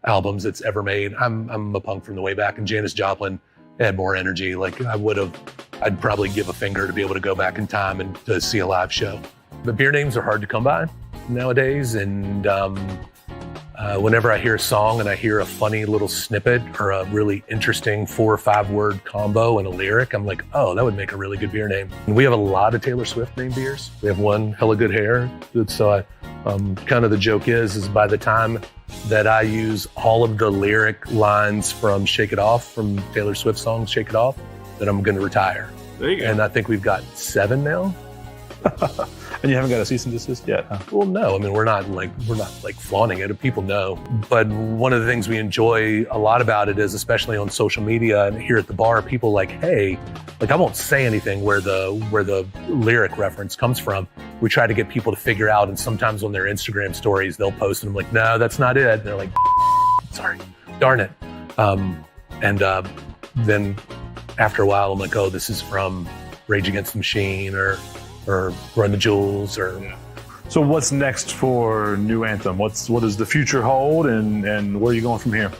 albums that's ever made. I'm a punk from the way back, and Janis Joplin had more energy. Like I'd probably give a finger to be able to go back in time and to see a live show. The beer names are hard to come by nowadays, and whenever I hear a song and I hear a funny little snippet or a really interesting 4 or 5 word combo and a lyric, I'm like, oh, that would make a really good beer name. And we have a lot of Taylor Swift named beers. We have one, Hella Good Hair. So kind of the joke is by the time that I use all of the lyric lines from Shake It Off, from Taylor Swift song Shake It Off, that I'm going to retire. There you go. And I think we've got 7 now. And you haven't got a cease and desist yet, huh? Well, no. I mean, we're not like flaunting it. People know. But one of the things we enjoy a lot about it is, especially on social media and here at the bar, people like, hey, like I won't say anything where the lyric reference comes from. We try to get people to figure out, and sometimes on their Instagram stories, they'll post and I'm like, no, that's not it. And they're like, sorry, darn it. Then after a while, I'm like, oh, this is from Rage Against the Machine or Run the Jewels or. So what's next for New Anthem? What does the future hold, and where are you going from here?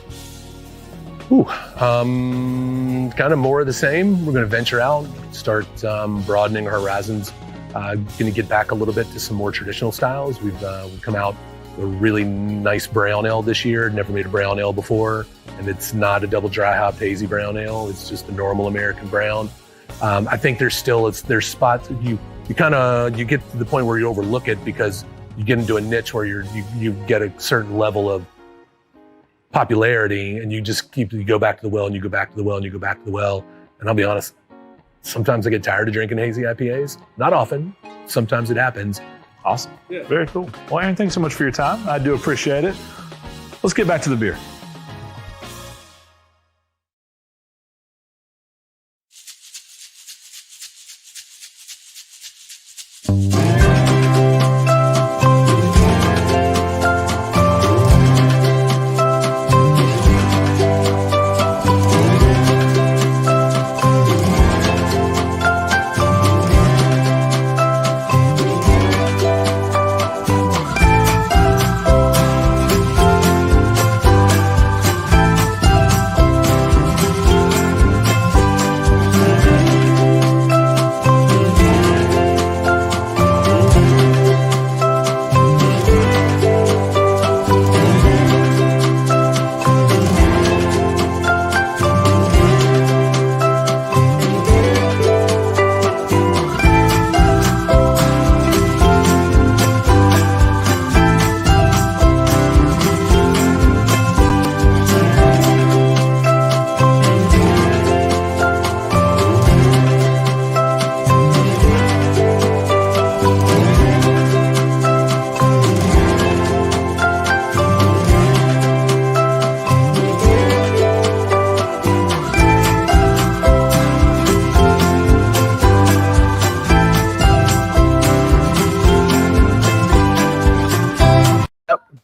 Kind of more of the same. We're going to venture out, start broadening our horizons. Going to get back a little bit to some more traditional styles. We've come out with a really nice brown ale this year. Never made a brown ale before, and it's not a double dry hop hazy brown ale. It's just a normal American brown. I think there's spots you get to the point where you overlook it because you get into a niche where you get a certain level of popularity, and you go back to the well and you go back to the well and you go back to the well. And I'll be honest, sometimes I get tired of drinking hazy IPAs. Not often. Sometimes it happens. Awesome. Yeah. Very cool. Well, Aaron, thanks so much for your time. I do appreciate it. Let's get back to the beer.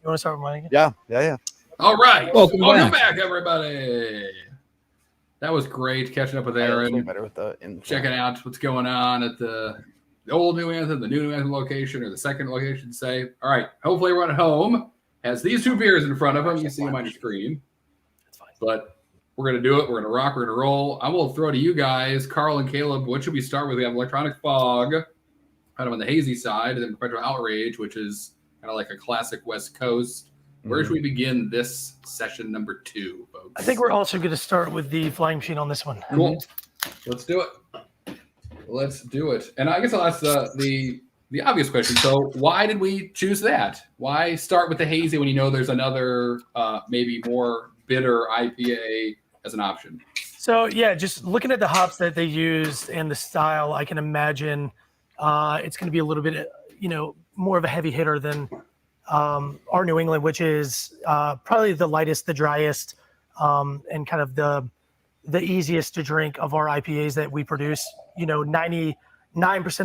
Want to start with mine again? Yeah. All right. Welcome back, everybody. That was great catching up with Aaron. Better with the Checking out what's going on at the old New Anthem, the new New Anthem location, or the second location, say. All right. Hopefully everyone at home has these two beers in front of them. You see them on your screen. That's fine. But we're going to do it. We're going to rock. We're going to roll. I will throw to you guys, Carl and Caleb. What should we start with? We have Electronic Fog, kind of on the hazy side, and then Perpetual Outrage, which is kind of like a classic West Coast. Where should we begin this session number 2, folks? I think we're also going to start with the Flying Machine on this one. Cool. Let's do it. And I guess I'll ask the obvious question. So why did we choose that? Why start with the hazy when you know there's another maybe more bitter IPA as an option? So yeah, just looking at the hops that they used and the style, I can imagine it's going to be a little bit, more of a heavy hitter than our New England, which is probably the lightest, the driest, and kind of the easiest to drink of our IPAs that we produce. 99%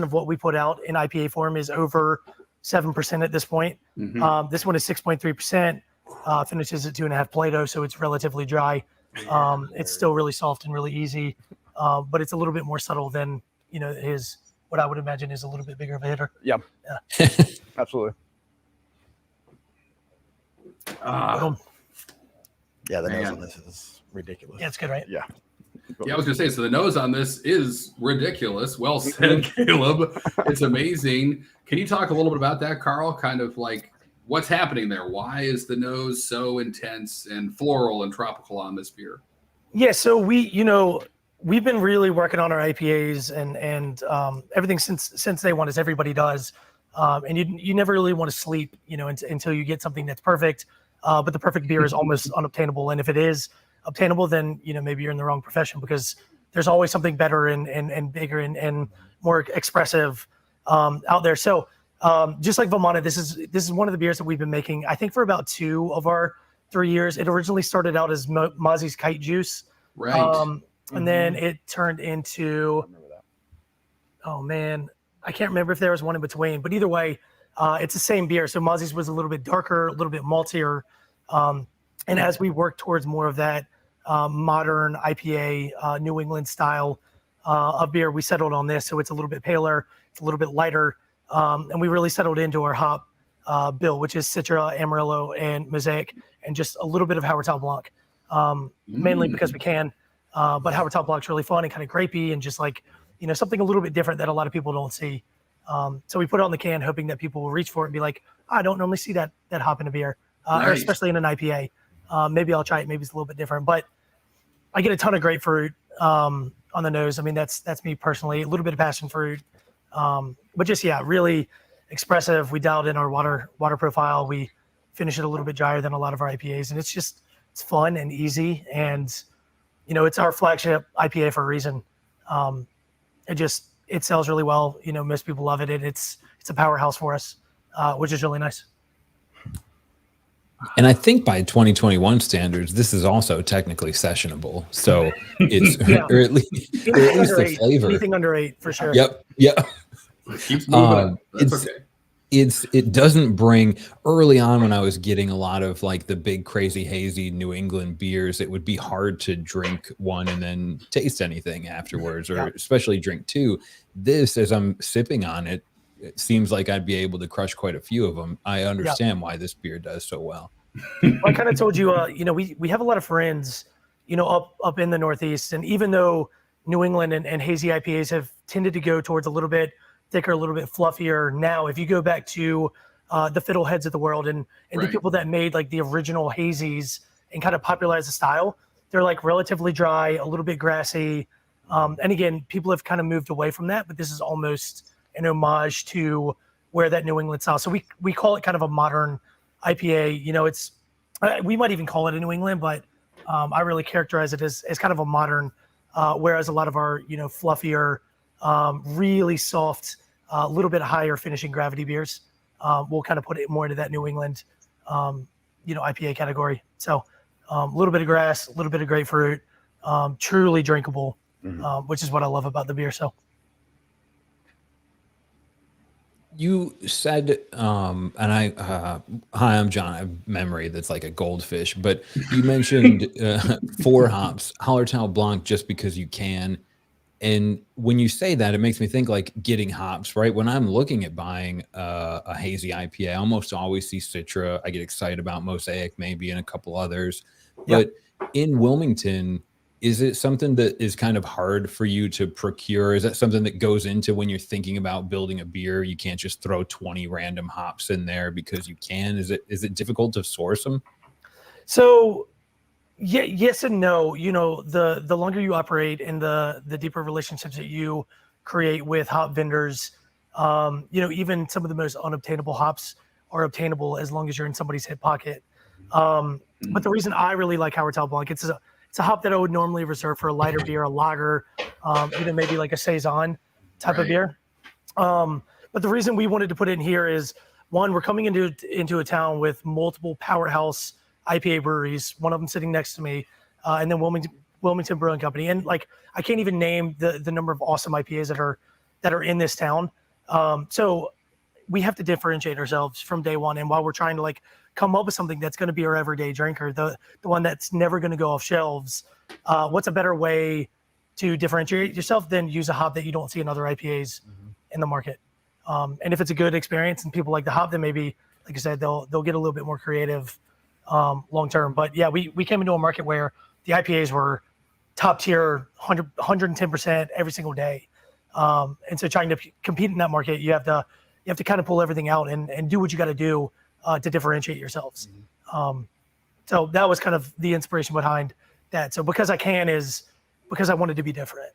of what we put out in IPA form is over 7% at this point. Mm-hmm. This one is 6.3%, finishes at 2.5 Plato, so it's relatively dry. It's still really soft and really easy, but it's a little bit more subtle than what I would imagine is a little bit bigger of a hitter. Yeah. Absolutely. Yeah, the nose on this is ridiculous. Yeah, it's good, right? Yeah. Yeah, I was going to say, so the nose on this is ridiculous. Well said, Caleb. It's amazing. Can you talk a little bit about that, Carl? Kind of like what's happening there? Why is the nose so intense and floral and tropical on this beer? Yeah, so we've been really working on our IPAs and everything since day one, as everybody does. And you never really want to sleep, until you get something that's perfect. But the perfect beer is almost unobtainable. And if it is obtainable, then, maybe you're in the wrong profession, because there's always something better and bigger and more expressive out there. So Just like Vomana, this is one of the beers that we've been making, I think, for about 2 of our 3 years. It originally started out as Mozzie's Kite Juice. Right. And then it turned into, oh man, I can't remember if there was one in between, but either way, it's the same beer. So Mozzie's was a little bit darker, a little bit maltier. And as we work towards more of that modern IPA, New England style of beer, we settled on this. So it's a little bit paler, it's a little bit lighter. And we really settled into our hop bill, which is Citra, Amarillo, and Mosaic, and just a little bit of Hallertau Blanc, mainly because we can. But Hallertau Blanc's really fun and kind of grapey and just like, something a little bit different that a lot of people don't see. So we put it on the can, hoping that people will reach for it and be like, I don't normally see that hop in a beer, or especially in an IPA. Maybe I'll try it. Maybe it's a little bit different, but I get a ton of grapefruit on the nose. I mean, that's me personally, a little bit of passion fruit, but just, really expressive. We dialed in our water profile. We finish it a little bit drier than a lot of our IPAs, and it's fun and easy. And, it's our flagship IPA for a reason. It sells really well. Most people love it. It's a powerhouse for us, which is really nice. And I think by 2021 standards, this is also technically sessionable. So it's or at least the flavor. Anything under 8 for sure. Yep. It keeps moving. That's okay. It doesn't bring, early on when I was getting a lot of like the big crazy hazy New England beers, it would be hard to drink one and then taste anything afterwards, or especially drink 2. This, as I'm sipping on it, it seems like I'd be able to crush quite a few of them. I understand why this beer does so well. I kind of told you, we have a lot of friends, up in the Northeast, and even though New England and hazy IPAs have tended to go towards a little bit thicker, a little bit fluffier. Now, if you go back to the Fiddleheads of the world and the people that made like the original hazies and kind of popularized the style, they're like relatively dry, a little bit grassy. And again, people have kind of moved away from that, but this is almost an homage to where that New England style. So we call it kind of a modern IPA. We might even call it a New England, but I really characterize it as kind of a modern, whereas a lot of our, fluffier, really soft, a little bit higher finishing gravity beers. We'll kind of put it more into that New England, IPA category. So a little bit of grass, a little bit of grapefruit, truly drinkable, which is what I love about the beer. So you said, and hi, I'm John. I have memory that's like a goldfish, but you mentioned 4 hops, Hallertau Blanc, just because you can. And when you say that, it makes me think like getting hops, right? When I'm looking at buying a hazy IPA, I almost always see Citra. I get excited about Mosaic, maybe, and a couple others. But in Wilmington, is it something that is kind of hard for you to procure? Is that something that goes into when you're thinking about building a beer? You can't just throw 20 random hops in there because you can. Is it difficult to source them? So yes and no. The longer you operate and the deeper relationships that you create with hop vendors, even some of the most unobtainable hops are obtainable as long as you're in somebody's hip pocket. But the reason I really like Hallertau Blanc, it's a hop that I would normally reserve for a lighter beer, a lager, even maybe like a saison type of beer. But the reason we wanted to put it in here is, one, we're coming into a town with multiple powerhouse IPA breweries, one of them sitting next to me, and then Wilmington Brewing Company. And like, I can't even name the number of awesome IPAs that are in this town. So we have to differentiate ourselves from day one. And while we're trying to like come up with something that's going to be our everyday drinker, the one that's never going to go off shelves, what's a better way to differentiate yourself than use a hop that you don't see in other IPAs in the market? And if it's a good experience and people like the hop, then maybe, like I said, they'll get a little bit more creative long term. But yeah, we came into a market where the IPAs were top tier, 110% every single day. And so trying to compete in that market, you have to kind of pull everything out and do what you got to do to differentiate yourselves. So that was kind of the inspiration behind that. So because I can is because I wanted to be different,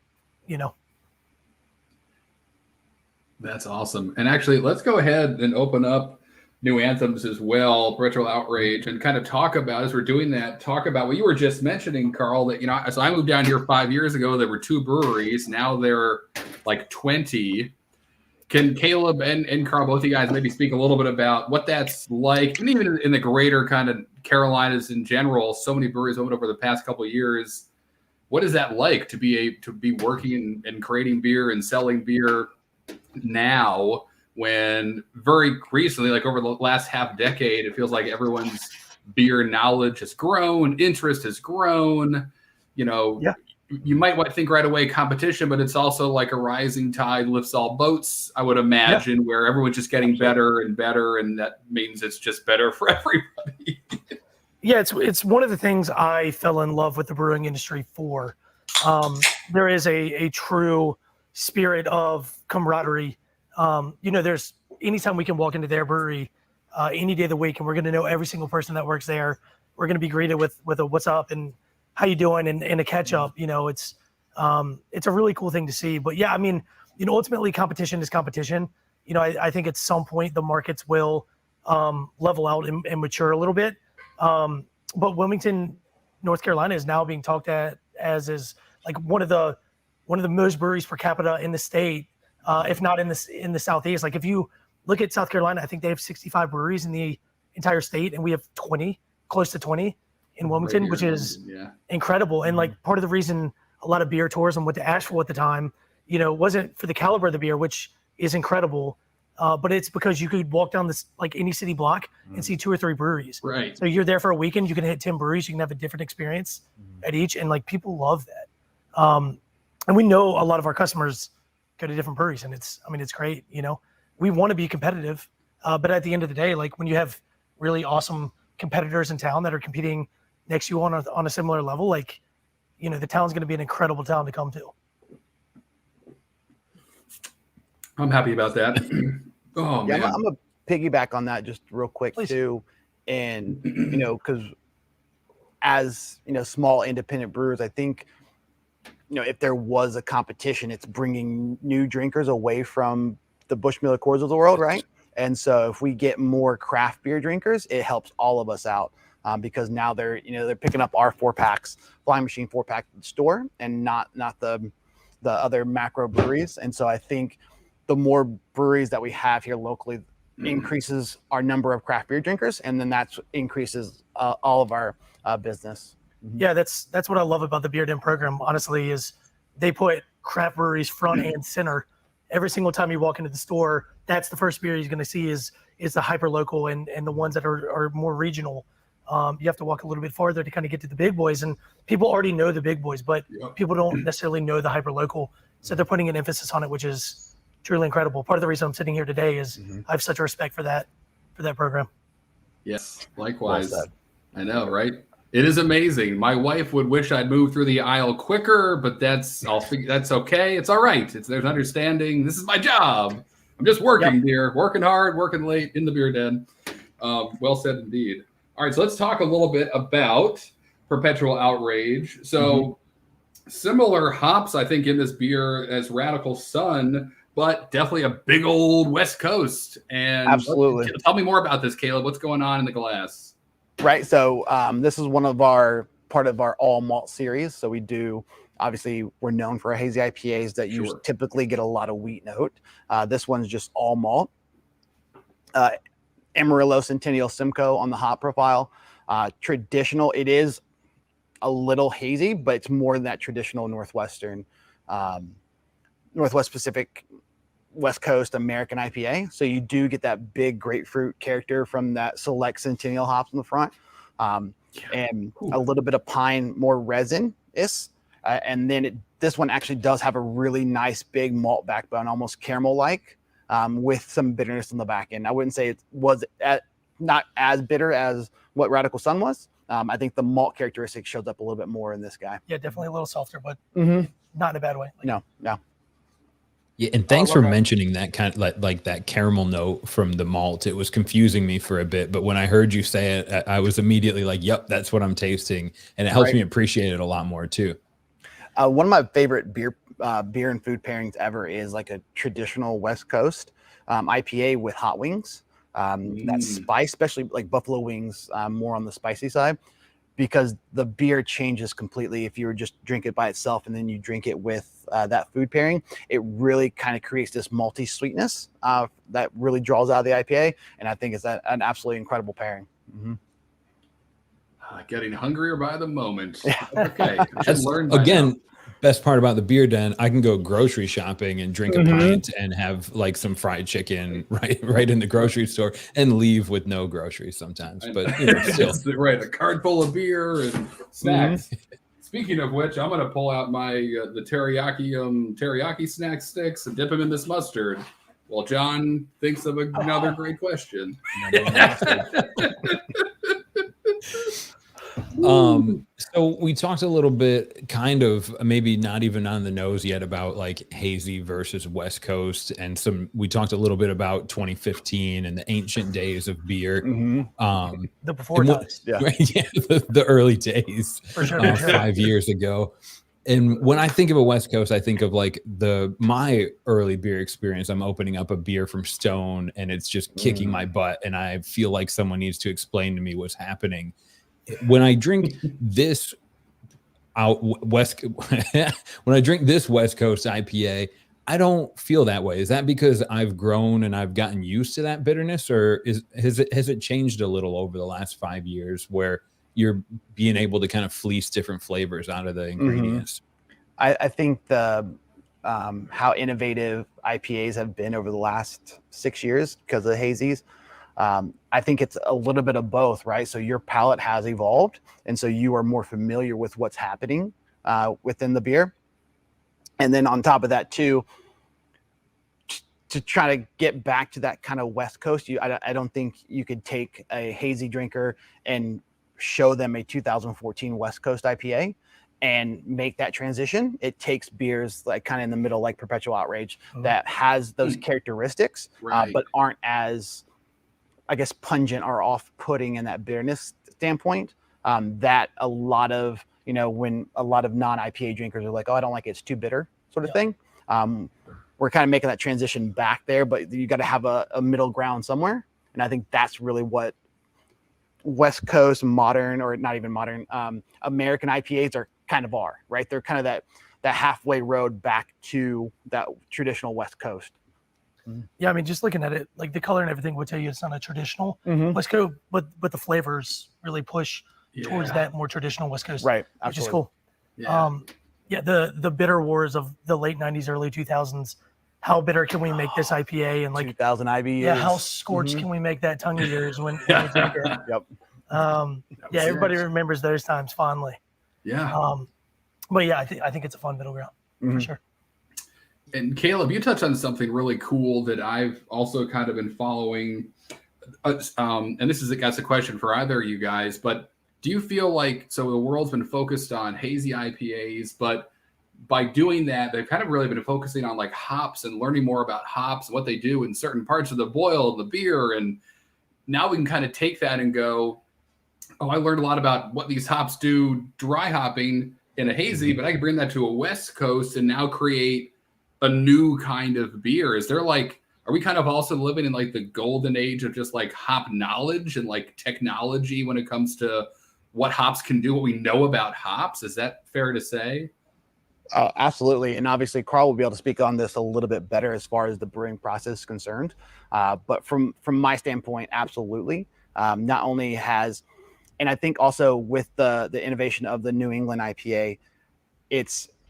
That's awesome. And actually, let's go ahead and open up new anthems as well, Retro Outrage, and kind of talk about, as we're doing that, talk about what you were just mentioning, Carl, that, so I moved down here 5 years ago, there were 2 breweries. Now there are like 20. Can Caleb and Carl, both of you guys, maybe speak a little bit about what that's like, and even in the greater kind of Carolinas in general? So many breweries opened over the past couple of years. What is that like to be working and creating beer and selling beer now, when very recently, like over the last half decade, it feels like everyone's beer knowledge has grown, interest has grown. Yeah. You might think right away competition, but it's also like a rising tide lifts all boats, I would imagine, where everyone's just getting better and better, and that means it's just better for everybody. Yeah, it's one of the things I fell in love with the brewing industry for. There is a true spirit of camaraderie. There's anytime we can walk into their brewery any day of the week, and we're going to know every single person that works there. We're going to be greeted with a what's up and how you doing and a catch up. It's a really cool thing to see. But yeah, I mean, ultimately competition is competition. I think at some point the markets will level out and mature a little bit. But Wilmington, North Carolina is now being talked at as is like one of the most breweries per capita in the state, if not in the Southeast. Like if you look at South Carolina, I think they have 65 breweries in the entire state, and we have close to 20 in Wilmington, Right which here. is Yeah. incredible. And like part of the reason a lot of beer tourism went to Asheville at the time, wasn't for the caliber of the beer, which is incredible, but it's because you could walk down this like any city block and see 2 or 3 breweries. Right. So you're there for a weekend, you can hit 10 breweries, you can have a different experience at each, and like people love that. And we know a lot of our customers go to different breweries, and it's great. We want to be competitive, but at the end of the day, like when you have really awesome competitors in town that are competing next to you on a similar level, like the town's going to be an incredible town to come to. I'm happy about that. Oh Yeah, man. I'm gonna piggyback on that just real quick Please. too, and because as small independent brewers, I think if there was a competition, it's bringing new drinkers away from the Bushmill Coors of the world, right? And so if we get more craft beer drinkers, it helps all of us out because now they're picking up our 4-packs, Flying Machine 4-pack at the store, and not the other macro breweries. And so I think the more breweries that we have here locally increases our number of craft beer drinkers, and then that increases all of our business. Yeah, that's what I love about the Beer Den program, honestly, is they put craft breweries front and center. Every single time you walk into the store, that's the first beer you're going to see is the hyper local and the ones that are more regional. You have to walk a little bit farther to kind of get to the big boys, and people already know the big boys, but people don't necessarily know the hyper local. So they're putting an emphasis on it, which is truly incredible. Part of the reason I'm sitting here today is I have such a respect for that program. Yes, likewise. Well said. I know, right? It is amazing. My wife would wish I'd move through the aisle quicker, but that's okay. It's all right. There's understanding. This is my job. I'm just working, dear. Working hard, working late in the beer den. Well said indeed. All right, so let's talk a little bit about Perpetual Outrage. So similar hops, I think, in this beer as Radical Sun, but definitely a big old West Coast. And Absolutely. Tell me more about this, Caleb. What's going on in the glass? Right. So this is part of our all malt series. So we do, obviously, we're known for our hazy IPAs that you typically get a lot of wheat note. This one's just all malt. Amarillo Centennial Simcoe on the hop profile. Traditional, it is a little hazy, but it's more than that traditional Northwest Pacific West Coast American IPA. So you do get that big grapefruit character from that select Centennial hops in the front, and a little bit of pine, more resin-ish. And then this one actually does have a really nice big malt backbone, almost caramel-like, with some bitterness on the back end. I wouldn't say it was not as bitter as what Radical Sun was. I think the malt characteristic shows up a little bit more in this guy. Yeah, definitely a little softer, but not in a bad way. No. Yeah, and thanks for mentioning that kind of like that caramel note from the malt. It was confusing me for a bit, but when I heard you say it, I was immediately like, "Yep, that's what I'm tasting," and it helps me appreciate it a lot more too. One of my favorite beer and food pairings ever is like a traditional West Coast IPA with hot wings. That spice, especially like buffalo wings, more on the spicy side. because the beer changes completely. If you were just drink it by itself and then you drink it with that food pairing, it really kind of creates this malty sweetness that really draws out of the IPA. And I think it's an absolutely incredible pairing. Mm-hmm. Getting hungrier by the moment. Okay. That's, again, best part about the beer den, I can go grocery shopping and drink a pint and have like some fried chicken right in the grocery store and leave with no groceries sometimes. But still. Right, a cart full of beer and snacks. Speaking of which, I'm gonna pull out my the teriyaki snack sticks and dip them in this mustard while John thinks of another great question. So we talked a little bit, kind of maybe not even on the nose yet, about like hazy versus West Coast, and we talked a little bit about 2015 and the ancient days of beer. The before times, the early days, for sure. 5 years ago. And when I think of a West Coast, I think of like my early beer experience. I'm opening up a beer from Stone and it's just kicking my butt, and I feel like someone needs to explain to me what's happening. When I drink this when I drink this West Coast IPA, I don't feel that way. Is that because I've grown and I've gotten used to that bitterness, or has it changed a little over the last 5 years where you're being able to kind of fleece different flavors out of the ingredients? I think the how innovative IPAs have been over the last 6 years because of the hazies. I think it's a little bit of both, right? So your palate has evolved, and so you are more familiar with what's happening within the beer. And then on top of that too, to try to get back to that kind of West Coast, I don't think you could take a hazy drinker and show them a 2014 West Coast IPA and make that transition. It takes beers like kind of in the middle, like Perpetual Outrage, that has those characteristics, but aren't as, I guess, pungent or off-putting in that bitterness standpoint. That a lot of, when a lot of non-IPA drinkers are like, oh, I don't like it, it's too bitter, sort of thing. We're kind of making that transition back there, but you got to have a middle ground somewhere. And I think that's really what West Coast modern, or not even modern, American IPAs are, right? They're kind of that halfway road back to that traditional West Coast. Yeah, I mean, just looking at it, like the color and everything would tell you it's not a traditional West Coast, but the flavors really push towards that more traditional West Coast, right? Absolutely. Which is cool. The bitter wars of the late 90s, early 2000s. How bitter can we make this IPA? And like 2000 IBUs. Yeah, how scorched can we make that tongue of yours when we drink it? Yep. Everybody remembers those times fondly. Yeah. But yeah, I think it's a fun middle ground for sure. And Caleb, you touched on something really cool that I've also kind of been following. And this is, I guess, a question for either of you guys, but do you feel like, so the world's been focused on hazy IPAs, but by doing that, they've kind of really been focusing on like hops and learning more about hops and what they do in certain parts of the boil, the beer. And now we can kind of take that and go, oh, I learned a lot about what these hops do dry hopping in a hazy, but I can bring that to a West Coast and now create a new kind of beer. Is there like, are we kind of also living in like the golden age of just like hop knowledge and like technology when it comes to what hops can do, what we know about hops? Is that fair to say? Absolutely. And obviously Carl will be able to speak on this a little bit better as far as the brewing process is concerned. But from my standpoint, absolutely. Not only has, and I think also with the innovation of the New England IPA,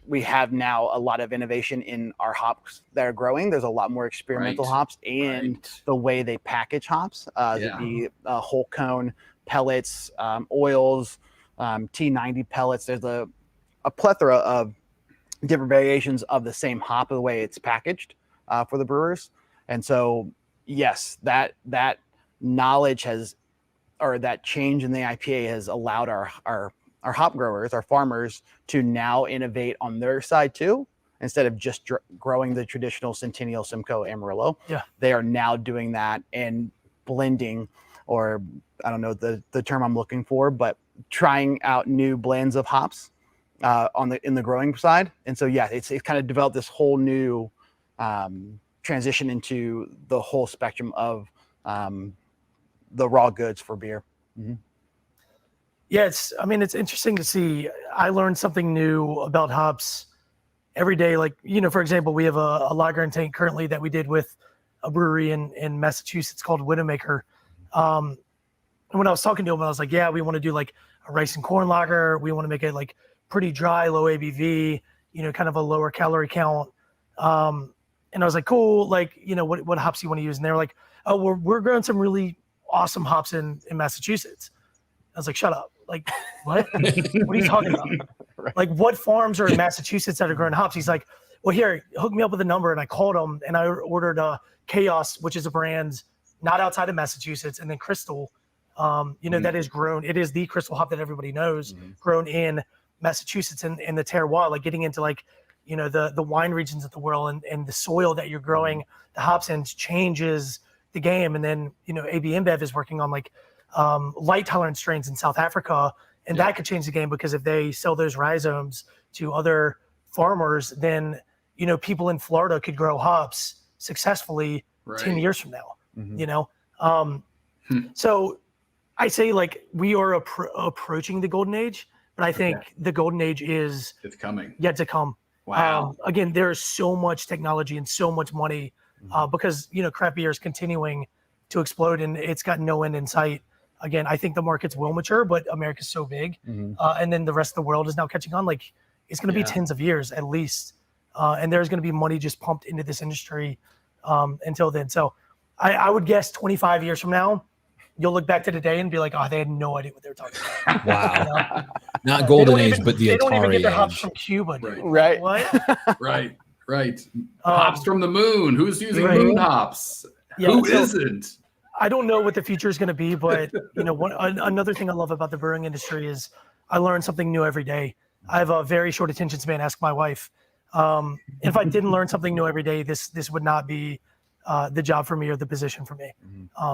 we have now a lot of innovation in our hops that are growing. There's a lot more experimental hops and the way they package hops, the whole cone pellets, oils, T90 pellets. There's a plethora of different variations of the same hop, the way it's packaged for the brewers. And so, yes, that knowledge or that change in the IPA has allowed our hop growers, our farmers, to now innovate on their side too. Instead of just growing the traditional Centennial, Simcoe, Amarillo, they are now doing that and blending, or I don't know the term I'm looking for, but trying out new blends of hops in the growing side. And so, it's kind of developed this whole new transition into the whole spectrum of the raw goods for beer. Yeah, I mean, it's interesting to see. I learned something new about hops every day. Like, for example, we have a lager and tank currently that we did with a brewery in Massachusetts called Widowmaker. And when I was talking to him, I was like, yeah, we want to do like a rice and corn lager. We want to make it like pretty dry, low ABV, kind of a lower calorie count. And I was like, cool. Like, what hops do you want to use? And they were like, oh, we're growing some really awesome hops in Massachusetts. I was like, shut up. Like, what? What are you talking about? Right. Like, what farms are in Massachusetts that are growing hops? He's like, well, here, hook me up with a number. And I called him and I ordered Chaos, which is a brand not outside of Massachusetts, and then Crystal, that is grown. It is the Crystal hop that everybody knows, grown in Massachusetts and the terroir, like getting into like, the wine regions of the world and the soil that you're growing the hops in changes the game. And then, AB InBev is working on like light tolerant strains in South Africa, and that could change the game, because if they sell those rhizomes to other farmers, then people in Florida could grow hops successfully 10 years from now. So I say, like, we are approaching the golden age, but I think the golden age it's coming yet to come. Wow. Again, there's so much technology and so much money because craft beer is continuing to explode, and it's got no end in sight. Again, I think the markets will mature, but America's so big, and then the rest of the world is now catching on. Like, it's going to be tens of years at least, and there's going to be money just pumped into this industry until then. So I would guess 25 years from now, you'll look back to today and be like, oh, they had no idea what they were talking about. Wow. Not golden age, but the They don't even Atari get their hops age. from Cuba, dude. Right. What? Right. Hops from the moon. Who's using moon hops? Yeah, Who so isn't? I don't know what the future is going to be, but another thing I love about the brewing industry is I learn something new every day. I have a very short attention span. Ask my wife. If I didn't learn something new every day, this would not be the job for me or the position for me.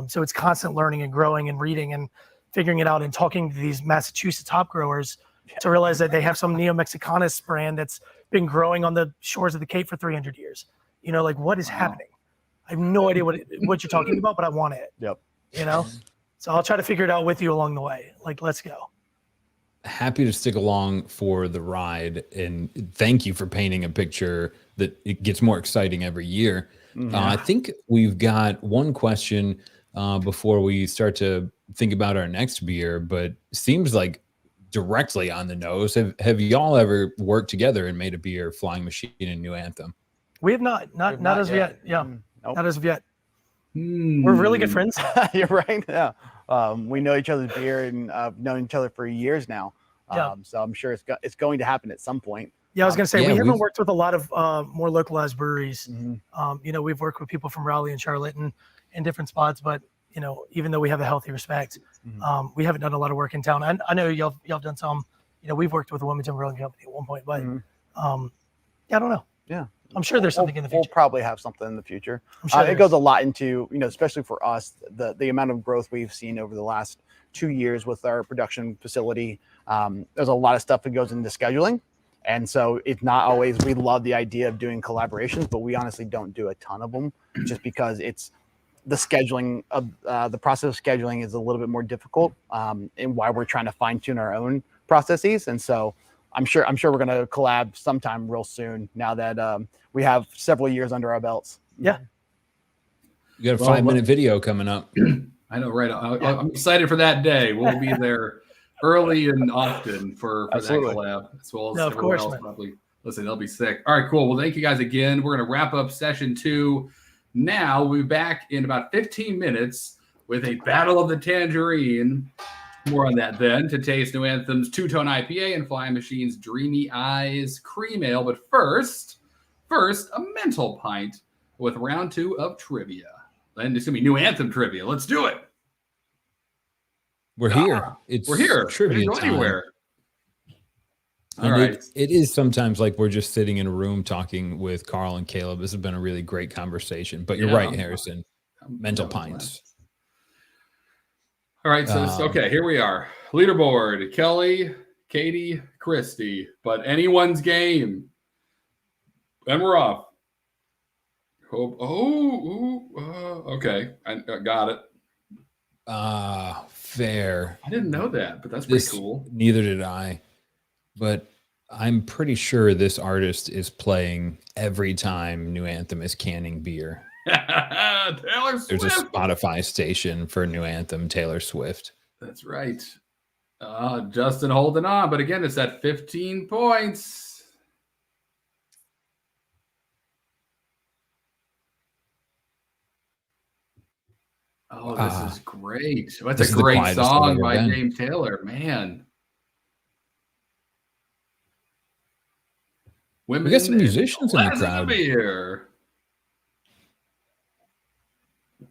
So it's constant learning and growing and reading and figuring it out and talking to these Massachusetts hop growers to realize that they have some Neo-Mexicanus brand that's been growing on the shores of the Cape for 300 years. Like, what is happening? I have no idea what you're talking about, but I want it. Yep. So I'll try to figure it out with you along the way. Like, let's go. Happy to stick along for the ride, and thank you for painting a picture that it gets more exciting every year. I think we've got one question before we start to think about our next beer, but seems like directly on the nose. Have y'all ever worked together and made a beer, Flying Machine and New Anthem? We have not as of yet. Yeah, Nope. not as of yet. We're really good friends. You're right. Yeah. We know each other's beer and known each other for years now. So I'm sure it's going to happen at some point. Yeah, I was going to say, we haven't worked with a lot of more localized breweries. We've worked with people from Raleigh and Charlotte and in different spots, but even though we have a healthy respect, we haven't done a lot of work in town. I know y'all done some. We've worked with the Wilmington Brewing Company at one point, but I don't know. Yeah. I'm sure there's something in the future. We'll probably have something in the future. I'm sure it goes a lot into, especially for us, the amount of growth we've seen over the last 2 years with our production facility. There's a lot of stuff that goes into scheduling. And so it's not always, we love the idea of doing collaborations, but we honestly don't do a ton of them just because it's the scheduling of the process of scheduling is a little bit more difficult and why we're trying to fine tune our own processes. And so I'm sure we're going to collab sometime real soon now that we have several years under our belts. Yeah. You got a 5-minute video coming up. I know, right? I'm excited for that day. We'll be there early and often for that collab, as well as of everyone course, else man. probably. Listen, they'll be sick. All right, cool. Well, thank you guys again. We're going to wrap up session 2 now. We'll be back in about 15 minutes with a Battle of the Tangerine. More on that then. To taste New Anthem's Two-Tone IPA and Flying Machine's Dreamy Eyes Cream Ale. But first, a mental pint with round 2 of trivia. And it's going to be New Anthem trivia. Let's do it. We're here. We're here. Trivia We didn't go time. anywhere. All And right. it is sometimes like we're just sitting in a room talking with Carl and Caleb. This has been a really great conversation. But you're right, Harrison. Mental pints. All right, so okay, here we are. Leaderboard: Kelly, Katie, Christy. But anyone's game. And we're off. Okay, I got it. Fair. I didn't know that, but that's pretty cool. Neither did I. But I'm pretty sure this artist is playing every time New Anthem is canning beer. Taylor Swift. There's a Spotify station for New Anthem, Taylor Swift. That's right. Justin holding on, but again, it's at 15 points. Oh, this is great. That's a great song by James Taylor, man. Women, we got some musicians in the crowd. Beer.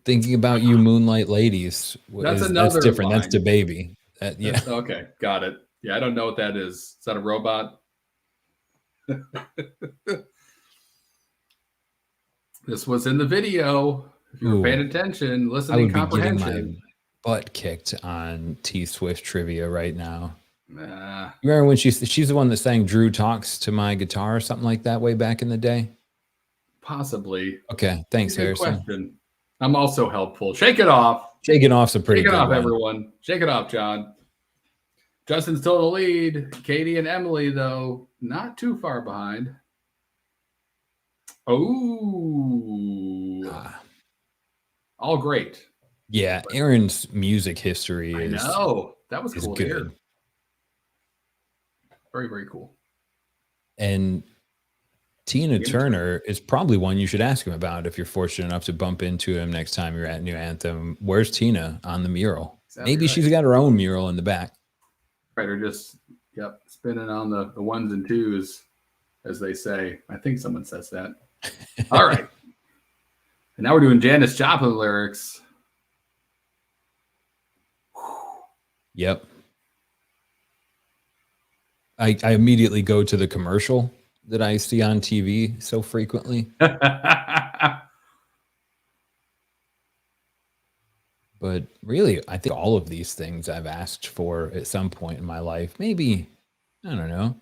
Thinking About You, Moonlight Ladies. That's different. line. That's DaBaby. Yeah. Okay, got it. Yeah, I don't know what that is. Is that a robot? This was in the video. If you were paying attention, listening comprehension. I would be getting my butt kicked on T Swift trivia right now. Nah. You remember when she's the one that sang "Drew Talks to My Guitar" or something like that way back in the day? Possibly. Okay, thanks, Harrison. Question. I'm also helpful. Shake it off. Shake it off's a pretty good one. Shake it off, one. everyone. Shake it off, John. Justin's still in the lead. Katie and Emily, though, not too far behind. Oh. All great. Yeah, Aaron's music history is. I know. That was cool good. To hear. Very, very cool. And Tina Turner is probably one you should ask him about if you're fortunate enough to bump into him next time you're at New Anthem. Where's Tina on the mural? Exactly. Maybe she's got her own mural in the back. Right, or just spinning on the ones and twos, as they say. I think someone says that. All right. And now we're doing Janis Joplin lyrics. Yep. I immediately go to the commercial that I see on TV so frequently. But really, I think all of these things I've asked for at some point in my life. Maybe, I don't know.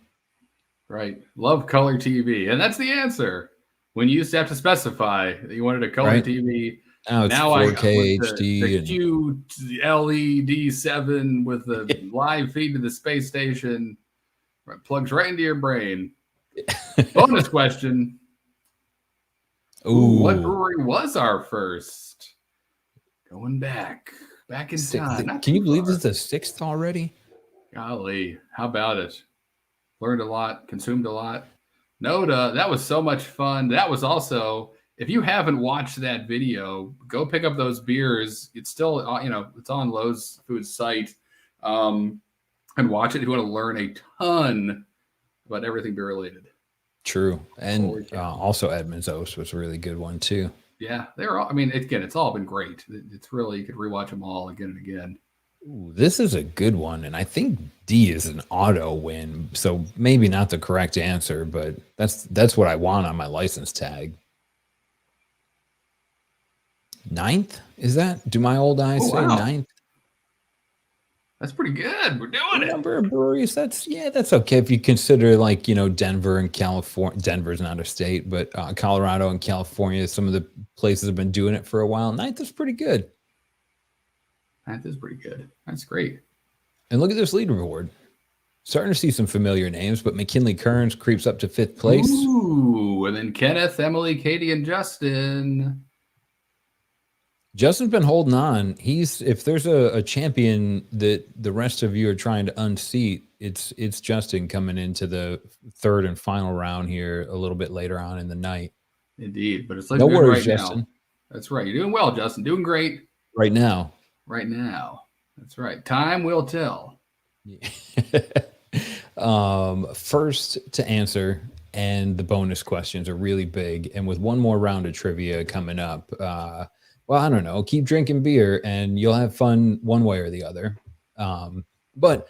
Right. Love color TV. And that's the answer. When you used to have to specify that you wanted a color TV. Now it's 4K HD. The QLED7 with the live feed to the space station. Plugs right into your brain. Bonus question. Ooh. What brewery was our first? Going back in time. Can you believe this is the 6th already? Golly, how about it? Learned a lot, consumed a lot. Noda, that was so much fun. That was also, if you haven't watched that video, go pick up those beers. It's still, it's on Lowe's Foods site. And watch it if you want to learn a ton about everything beer related. True. And also Edmund's Oast was a really good one too. Yeah, they're all, again, it's all been great. It's really, you could rewatch them all again and again. Ooh, this is a good one. And I think D is an auto win. So maybe not the correct answer, but that's what I want on my license tag. 9th? Is that? Do my old eyes say 9th? That's pretty good. We're doing it. Number of breweries. That's okay if you consider Denver and California. Denver's not a state, but Colorado and California, some of the places have been doing it for a while. 9th is pretty good. 9th is pretty good. That's great. And look at this leaderboard. Starting to see some familiar names, but McKinley Kearns creeps up to 5th place. Ooh, and then Kenneth, Emily, Katie, and Justin. Justin's been holding on. If there's a champion that the rest of you are trying to unseat, it's Justin coming into the 3rd and final round here a little bit later on in the night. Indeed, but it's like no worries, right Justin. Now. That's right. You're doing well, Justin. Doing great. Right now. Right now. That's right. Time will tell. First to answer, and the bonus questions are really big. And with one more round of trivia coming up, well, I don't know. Keep drinking beer and you'll have fun one way or the other. But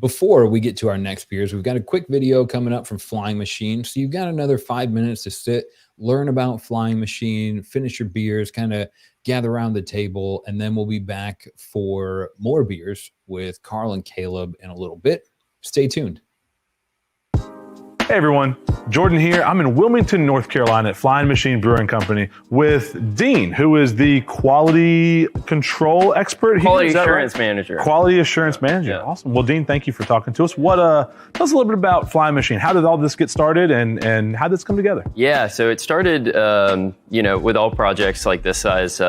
before we get to our next beers, we've got a quick video coming up from Flying Machine. So you've got another 5 minutes to sit, learn about Flying Machine, finish your beers, kind of gather around the table, and then we'll be back for more beers with Carl and Caleb in a little bit. Stay tuned. Hey everyone, Jordan here. I'm in Wilmington, North Carolina at Flying Machine Brewing Company with Dean, who is the quality control expert here. Quality Is that assurance right? manager. Quality assurance manager. Yeah. Awesome. Well, Dean, thank you for talking to us. Tell us a little bit about Flying Machine. How did all this get started and how did this come together? Yeah, so it started, with all projects like this size,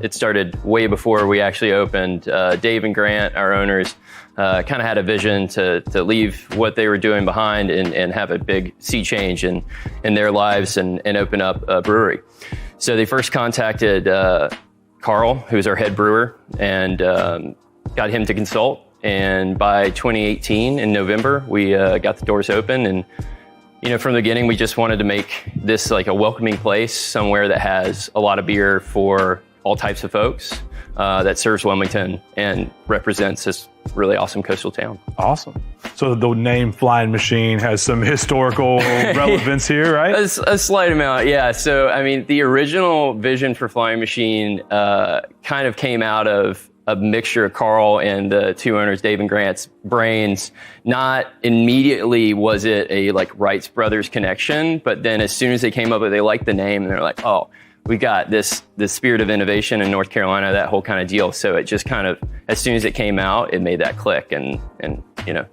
it started way before we actually opened. Dave and Grant, our owners, kind of had a vision to leave what they were doing behind and have a big sea change in their lives and open up a brewery. So they first contacted Carl, who's our head brewer, and got him to consult. And by 2018, in November, we got the doors open. And from the beginning, we just wanted to make this like a welcoming place, somewhere that has a lot of beer for all types of folks, that serves Wilmington and represents this really awesome coastal town. Awesome. So the name Flying Machine has some historical relevance here, right? A slight amount, yeah. So, the original vision for Flying Machine kind of came out of a mixture of Carl and the two owners, Dave and Grant's brains. Not immediately was it a Wrights brothers connection, but then as soon as they came up with it, they liked the name and they're like, oh, we got this spirit of innovation in North Carolina, that whole kind of deal. So it just kind of, as soon as it came out, it made that click and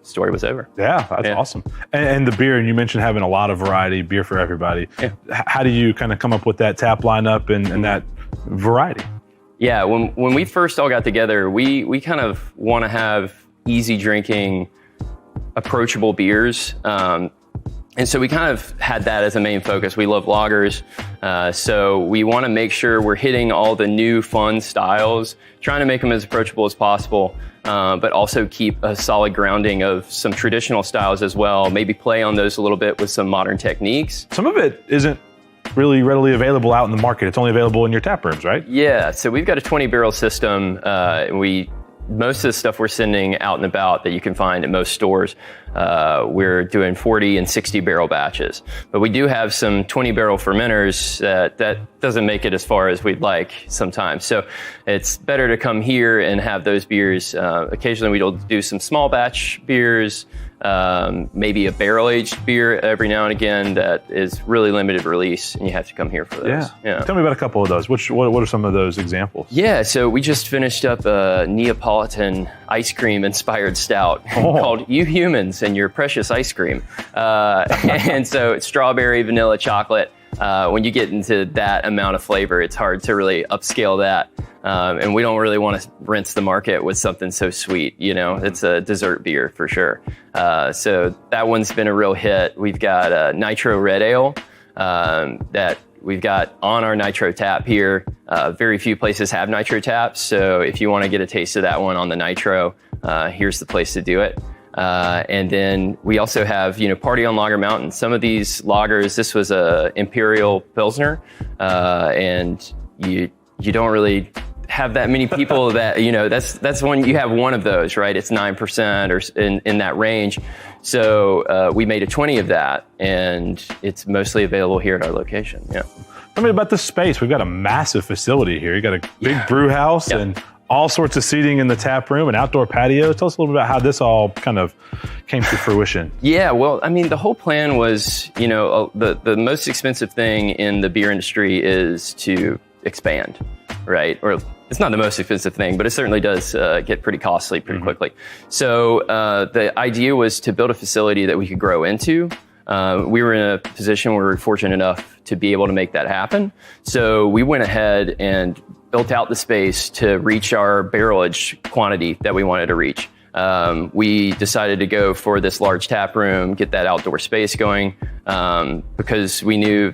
story was over. Yeah, that's awesome. And the beer, and you mentioned having a lot of variety, beer for everybody. Yeah. How do you kind of come up with that tap lineup and that variety? Yeah, when we first all got together, we kind of want to have easy drinking, approachable beers. And so we kind of had that as a main focus. We love lagers. So we want to make sure we're hitting all the new fun styles, trying to make them as approachable as possible, but also keep a solid grounding of some traditional styles as well. Maybe play on those a little bit with some modern techniques. Some of it isn't really readily available out in the market. It's only available in your tap rooms, right? Yeah, so we've got a 20 barrel system. Most of the stuff we're sending out and about that you can find at most stores, we're doing 40 and 60 barrel batches. But we do have some 20 barrel fermenters that doesn't make it as far as we'd like sometimes. So it's better to come here and have those beers. Occasionally we'll do some small batch beers, maybe a barrel aged beer every now and again that is really limited release, and you have to come here for those. Yeah. Tell me about a couple of those. What are some of those examples? Yeah, so we just finished up a Neapolitan ice cream inspired stout called You Humans and Your Precious Ice Cream. And so it's strawberry, vanilla, chocolate. When you get into that amount of flavor, it's hard to really upscale that. And we don't really want to rinse the market with something so sweet. It's a dessert beer for sure. So that one's been a real hit. We've got a Nitro Red Ale that we've got on our Nitro tap here. Very few places have Nitro taps. So if you want to get a taste of that one on the Nitro, here's the place to do it. And then we also have, Party on Lager Mountain. Some of these lagers, this was a Imperial Pilsner, and you don't really have that many people that, that's when you have one of those, right? It's 9% or in that range. So we made a 20 of that, and it's mostly available here at our location. Yeah. Tell me about the space. We've got a massive facility here. You got a big brew house and all sorts of seating in the tap room, an outdoor patio. Tell us a little bit about how this all kind of came to fruition. Yeah, well, the whole plan was, the most expensive thing in the beer industry is to expand, right? Or it's not the most expensive thing, but it certainly does get pretty costly pretty quickly. So the idea was to build a facility that we could grow into. We were in a position where we were fortunate enough to be able to make that happen. So we went ahead and built out the space to reach our barrelage quantity that we wanted to reach. We decided to go for this large tap room, get that outdoor space going, because we knew,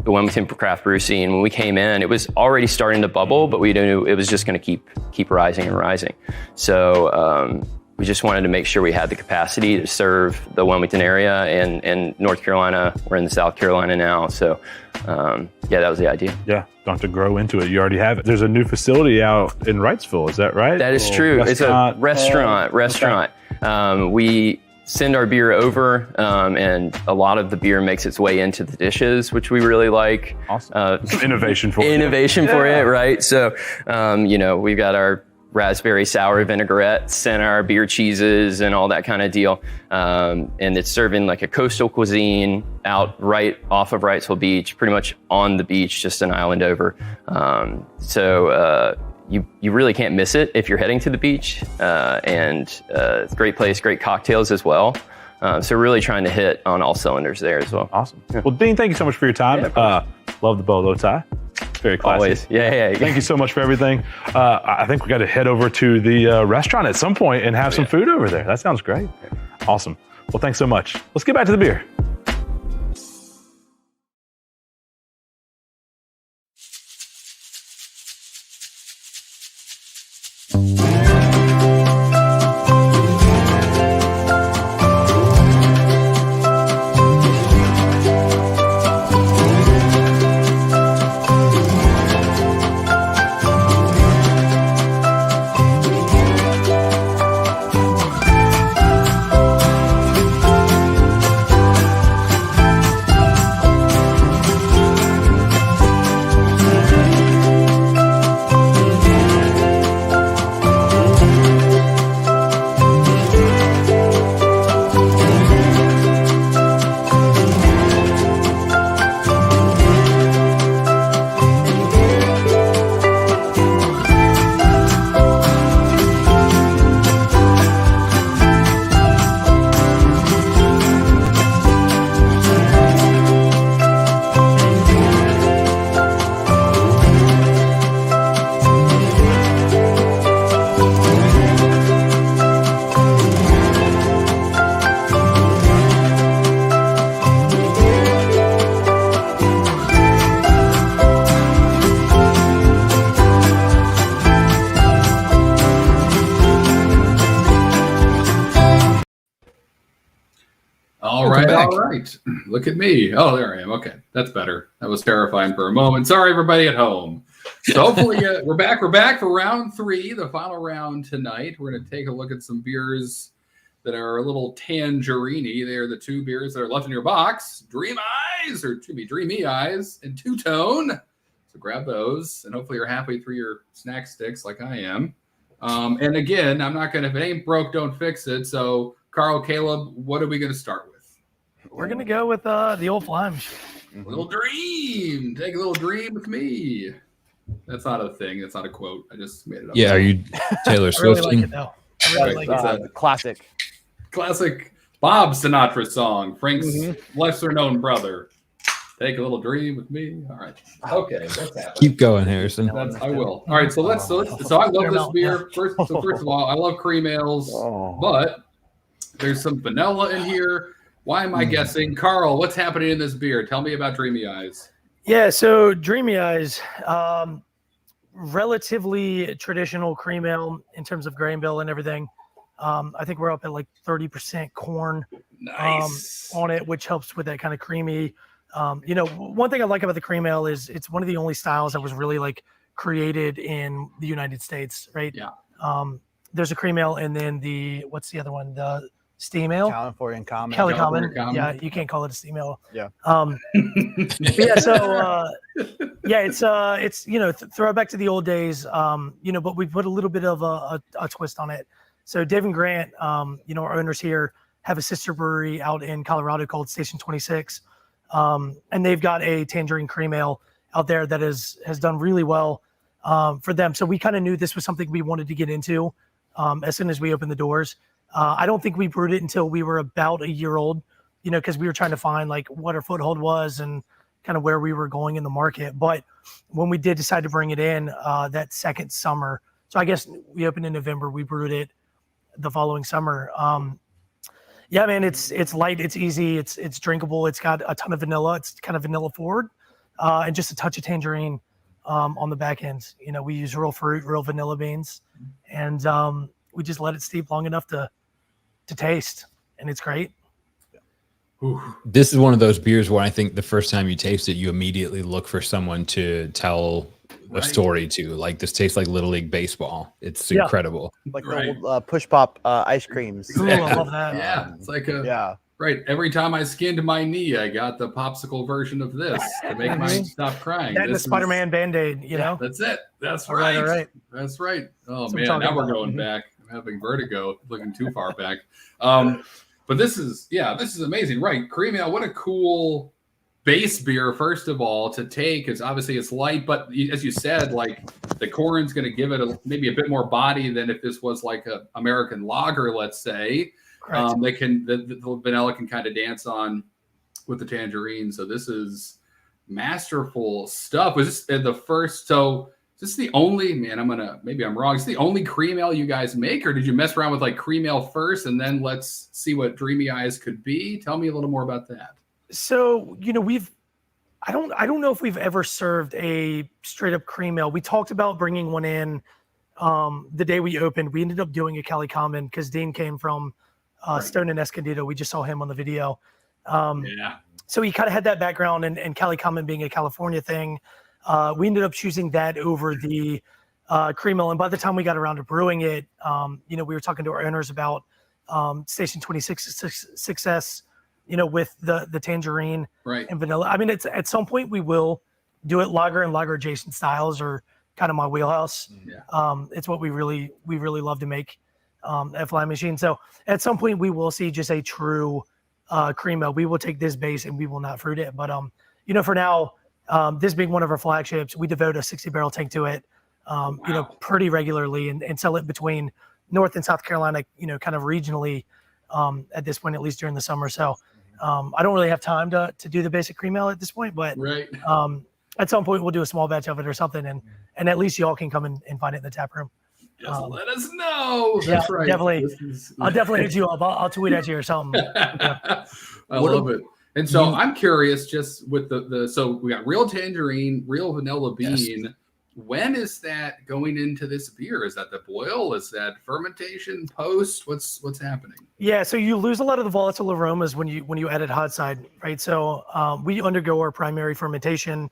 the Wilmington craft brew scene, when we came in, it was already starting to bubble, but we knew it was just going to keep rising and rising. So we just wanted to make sure we had the capacity to serve the Wilmington area and North Carolina. We're in South Carolina now. So that was the idea. Yeah, don't have to grow into it. You already have it. There's a new facility out in Wrightsville. Is that right? That is true. It's a restaurant. Okay. We send our beer over, and a lot of the beer makes its way into the dishes, which we really like. Awesome. Innovation for it, right? So, we've got our raspberry sour vinaigrette, center, beer cheeses, and all that kind of deal. And it's serving like a coastal cuisine out right off of Wrightsville Beach, pretty much on the beach, just an island over. You really can't miss it if you're heading to the beach. It's a great place, great cocktails as well. So really trying to hit on all cylinders there as well. Awesome. Well, Dean, thank you so much for your time. Love the bolo tie. Very classy. Always. Yeah. Thank you so much for everything. I think we got to head over to the restaurant at some point and have some food over there. That sounds great. Awesome. Well, thanks so much. Let's get back to the beer. All right. Look at me. Oh, there I am. Okay, that's better. That was terrifying for a moment. Sorry, everybody at home. So hopefully we're back. We're back for round 3, the final round tonight. We're going to take a look at some beers that are a little tangerine-y. They are the 2 beers that are left in your box. Dreamy Eyes and Two Tone. So grab those, and hopefully you're halfway through your snack sticks like I am. And again, I'm not going to, if it ain't broke, don't fix it. So Carl, Caleb, what are we going to start with? We're going to go with the old Flames. Little dream. Take a little dream with me. That's not a thing. That's not a quote. I just made it up. Yeah, are you Taylor I really Swift? like it, though. I really like it. Classic. Classic Bob Sinatra song. Frank's lesser known brother. Take a little dream with me. All right. Okay. What's happening? Keep going, Harrison. I will. All right. So I love this beer. First of all, I love cream ales, but there's some vanilla in here. Why am I guessing? Carl, what's happening in this beer? Tell me about Dreamy Eyes. Yeah, so Dreamy Eyes, relatively traditional cream ale in terms of grain bill and everything. I think we're up at like 30% corn on it, which helps with that kind of creamy. One thing I like about the cream ale is it's one of the only styles that was really like created in the United States, right? Yeah. There's a cream ale, and then what's the other one? The steam ale. California Common. California Common. Yeah, you can't call it a steam ale. Yeah. It's throwback to the old days. But we put a little bit of a twist on it. So Dave and Grant, our owners here, have a sister brewery out in Colorado called Station 26. And they've got a tangerine cream ale out there that has done really well for them. So we kind of knew this was something we wanted to get into as soon as we opened the doors. I don't think we brewed it until we were about a year old, because we were trying to find like what our foothold was and kind of where we were going in the market. But when we did decide to bring it in that second summer, so I guess we opened in November, we brewed it the following summer. Yeah, man, it's light, it's easy, it's drinkable. It's got a ton of vanilla. It's kind of vanilla forward, and just a touch of tangerine on the back end. We use real fruit, real vanilla beans, and we just let it steep long enough to taste, and it's great. This is one of those beers where I think the first time you taste it, you immediately look for someone to tell a story to. Like, this tastes like Little League baseball. It's incredible. Like the old push pop ice creams. Ooh, I love that. Yeah, it's like Right. Every time I skinned my knee, I got the popsicle version of this to make my stop crying. That and the This is- Spider-Man Band-Aid, you know? That's it. That's All right, right. all right. That's right. Oh That's what I'm man, talking now we're about. going back. I'm having vertigo, looking too far back. But this is amazing, right? Cream Ale, what a cool base beer, first of all, to take, because obviously it's light, but as you said, like the corn's going to give it maybe a bit more body than if this was like a American lager, let's say. Correct. The vanilla can kind of dance on with the tangerine. So this is masterful stuff. Was this the first? So is this the only, man, maybe I'm wrong. Is this the only cream ale you guys make, or did you mess around with like cream ale first and then let's see what Dreamy Eyes could be? Tell me a little more about that. So, you know, I don't know if we've ever served a straight up cream ale. We talked about bringing one in the day we opened. We ended up doing a Cali Common because Dean came from Stone and Escondido. We just saw him on the video. Yeah. So he kind of had that background, and Cali Common being a California thing, we ended up choosing that over the cream ale. And by the time we got around to brewing it, you know, we were talking to our owners about Station 26's success, you know, with the tangerine and vanilla. I mean, it's at some point we will do it. Lager and lager adjacent styles are kind of my wheelhouse. Yeah. It's what we really love to make at Flying Machine. So at some point we will see just a true cream ale. We will take this base and we will not fruit it. But you know, for now, this being one of our flagships, we devote a 60 barrel tank to it, you know, pretty regularly and sell it between North and South Carolina, you know, kind of regionally at this point, at least during the summer. So I don't really have time to do the basic cream ale at this point, but at some point we'll do a small batch of it or something, and at least y'all can come and find it in the tap room. Just let us know. That's right. Definitely. I'll definitely hit you up. I'll tweet at you or something. I love it. And so I'm curious, just with so we got real tangerine, real vanilla bean. Yes. When is that going into this beer? Is that the boil? Is that fermentation post? What's happening? Yeah, so you lose a lot of the volatile aromas when you add it hot side, right? So we undergo our primary fermentation,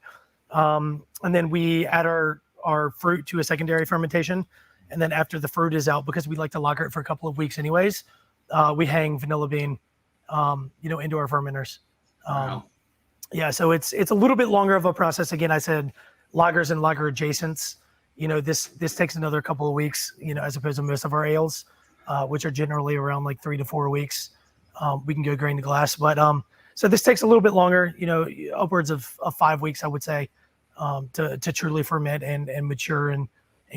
and then we add our fruit to a secondary fermentation, and then after the fruit is out, because we like to lager it for a couple of weeks anyways, we hang vanilla bean, you know, into our fermenters. Wow. Yeah, so it's a little bit longer of a process. Again, I said lagers and lager adjacents. You know, this takes another couple of weeks, you know, as opposed to most of our ales, which are generally around like 3 to 4 weeks. We can go grain to glass, but so this takes a little bit longer, you know, upwards of 5 weeks, I would say, to truly ferment and mature and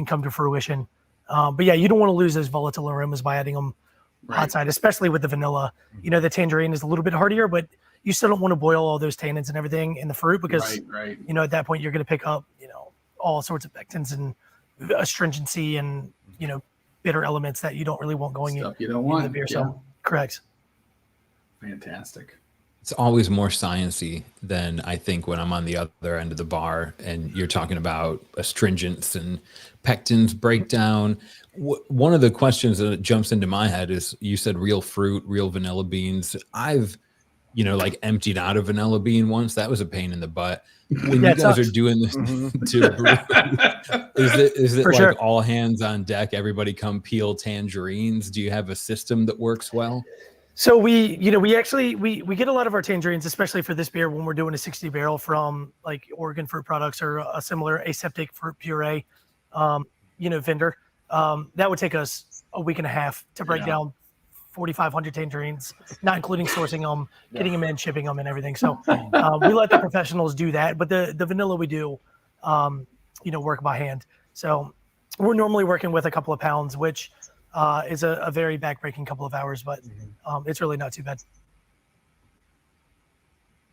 come to fruition. But yeah, you don't want to lose those volatile aromas by adding them hot side, especially with the vanilla. You know, the tangerine is a little bit hardier, but you still don't want to boil all those tannins and everything in the fruit because, you know, at that point you're going to pick up, you know, all sorts of pectins and astringency and, you know, bitter elements that you don't really want going in the beer. So correct. Fantastic. It's always more sciencey than I think when I'm on the other end of the bar and you're talking about astringents and pectins breakdown. One of the questions that jumps into my head is, you said real fruit, real vanilla beans. I've, you know, like emptied out a vanilla bean once. That was a pain in the butt. When you guys are doing this to brew, is it like all hands on deck? Everybody come peel tangerines. Do you have a system that works well? So we get a lot of our tangerines, especially for this beer, when we're doing a 60 barrel from like Oregon Fruit Products or a similar aseptic fruit puree, you know, vendor. That would take us a week and a half to break down 4,500 tangerines, not including sourcing them, getting them in, shipping them, and everything. So we let the professionals do that, but the vanilla we do, you know, work by hand. So we're normally working with a couple of pounds, which is a very backbreaking couple of hours, but it's really not too bad.